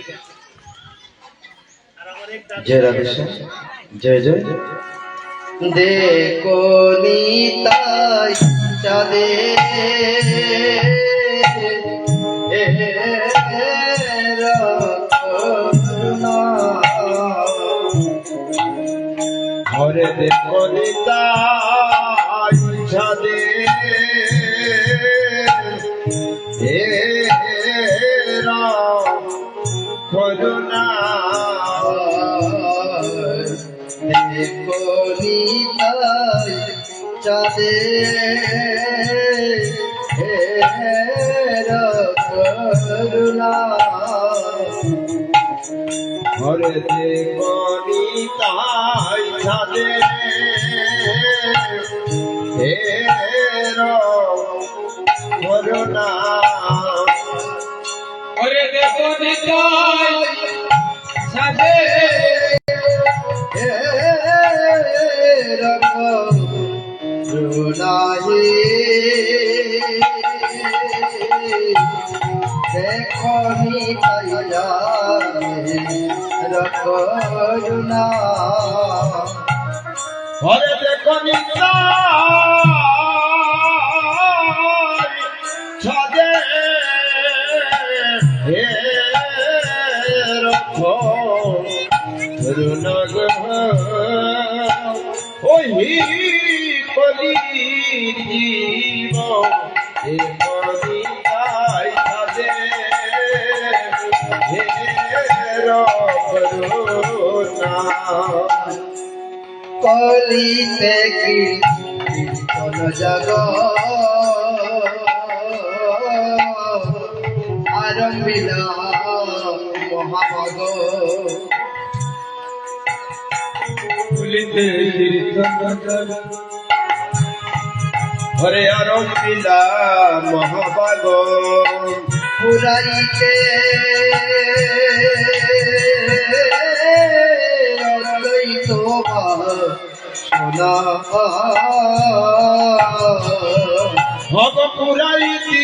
জয় রাধেশ্যাম, জয় জয়। দেখো নিতাই চাঁদে ঘরে দেখো নিতাই চাঁদে করুণা দেখো নিতাই চাঁদে করুণা ঘরে দেখো নিতাই চাঁদে করুণা ওরে দেখো নিতাই সাজে রুনাহি দেখো নিতাই রকরুণা ঘরে দেখো নিতাই ছাদে রকরুণা ওই কলি জীব হে কলিতাই ছাদে রকরুণা কলিতে কীর্তন জগ আরম্ভিলা মহামগ ভুলিতে কীর্তন হরে আরম্ভিলা মহাভাগ পুরাইতে সোনা ভগ পুরাইতি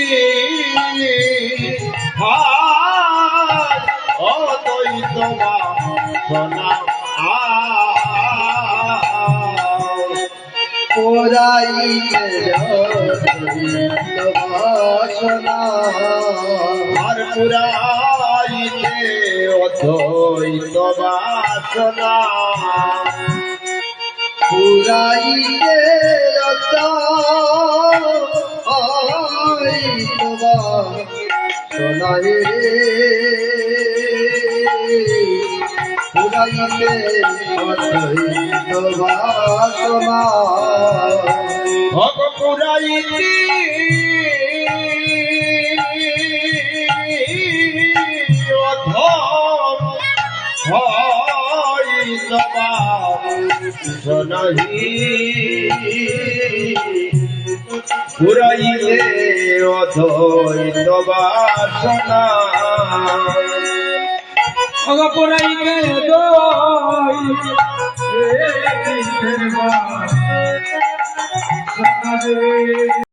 অদ্বৈত সোনা পুরাইতে সোনা আর পুরাইতে অদ্বৈত বাসনা পুরাইতে সোনাহে পুরাইতে অদ্বৈত বাসনা ভগ পুরাইতি সোনাহি পুরাইলে অদ্বৈত বাসনা অগপরাইতে দই